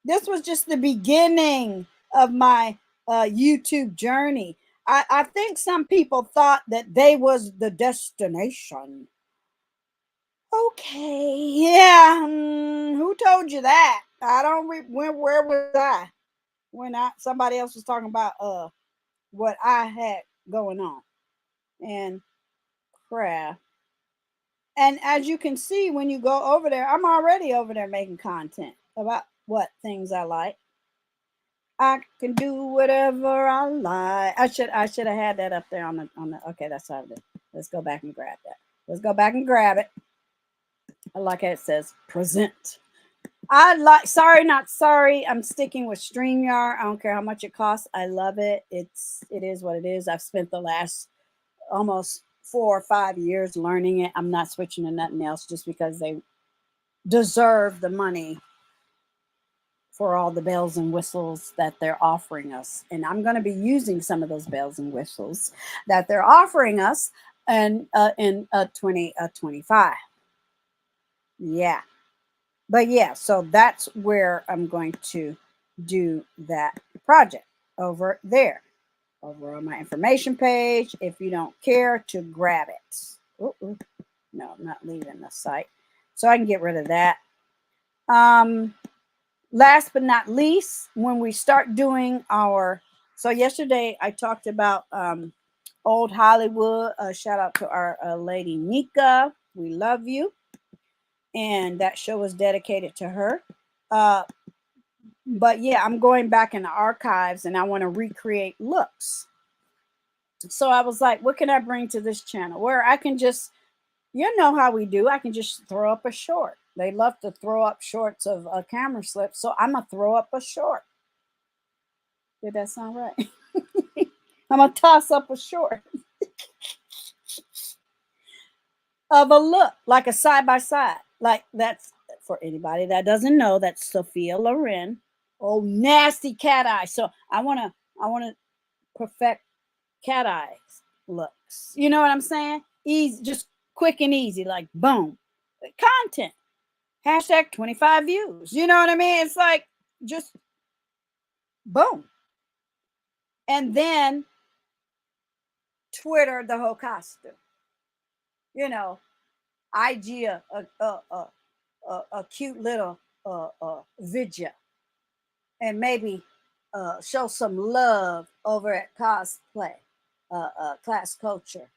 this was just the beginning of my YouTube journey. I think some people thought that they was the destination. Okay, yeah. Who told you that? I don't. Where was I when somebody else was talking about what I had going on and craft. And as you can see, when you go over there, I'm already over there making content about what things I like. I can do whatever I like. I should have had that up there on the. Okay, that's how it is. Let's go back and grab that. Let's go back and grab it. I like how it says present. I like, sorry, not sorry. I'm sticking with StreamYard. I don't care how much it costs. I love it. It is what it is. I've spent the last almost 4 or 5 years learning it. I'm not switching to nothing else just because they deserve the money for all the bells and whistles that they're offering us. And I'm going to be using some of those bells and whistles that they're offering us in 2025. Yeah. But yeah, so that's where I'm going to do that project over there, over on my information page. If you don't care to grab it. Ooh. No, I'm not leaving the site. So I can get rid of that. Last but not least, when we start doing our, so yesterday I talked about old Hollywood. Shout out to our lady Nika. We love you. And that show was dedicated to her. But yeah, I'm going back in the archives and I want to recreate looks. So I was like, what can I bring to this channel where I can just, you know how we do, I can just throw up a short. They love to throw up shorts of camera slips. So I'm going to throw up a short. Did that sound right? I'm going to toss up a short of a look, like a side-by-side. Like that's, for anybody that doesn't know, that's Sophia Loren. Oh, nasty cat eye. So I want to perfect cat eyes looks. You know what I'm saying? Easy, just quick and easy, like boom. Content. Hashtag 25 views. You know what I mean? It's like just boom. And then Twitter the whole costume. You know, IG a cute little video, and maybe show some love over at cosplay, class culture,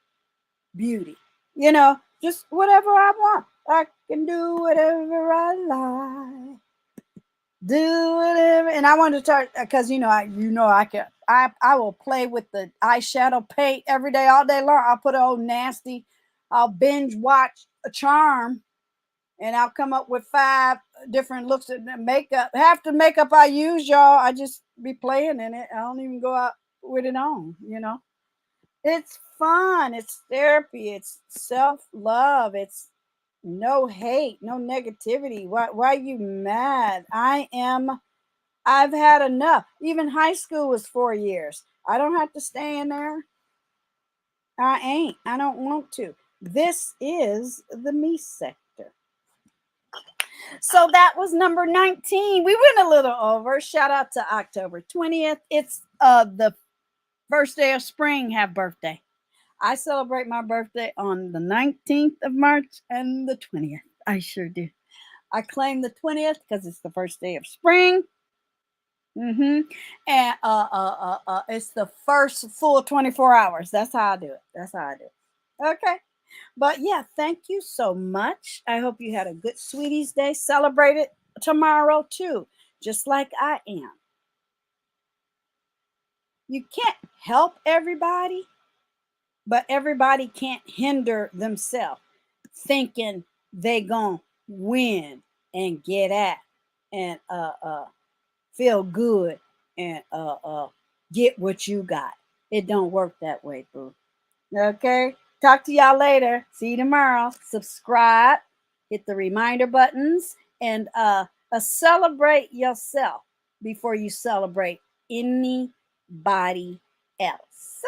beauty. You know, just whatever I want. I can do whatever I like. Do whatever, and I want to start because I will play with the eyeshadow paint every day, all day long. I'll put an old nasty. I'll binge watch a charm, and I'll come up with 5 different looks at the makeup. Half the makeup I use, y'all, I just be playing in it. I don't even go out with it on. You know, it's fun. It's therapy. It's self-love. It's no hate, no negativity. Why are you mad? I've had enough. Even high school was 4 years. I don't have to stay in there. I don't want to. This is the me sector. So that was number 19. We went a little over. Shout out to October 20th. It's the first day of spring. Have birthday. I celebrate my birthday on the 19th of March and the 20th. I sure do. I claim the 20th because it's the first day of spring. And it's the first full 24 hours. That's how I do it. Okay. But yeah, thank you so much. I hope you had a good Sweeties Day. Celebrate it tomorrow too, just like I am. You can't help everybody, but everybody can't hinder themselves thinking they gonna win and get at and feel good and get what you got. It don't work that way, boo. Okay, talk to y'all later. See you tomorrow. Subscribe, hit the reminder buttons, and celebrate yourself before you celebrate anybody else.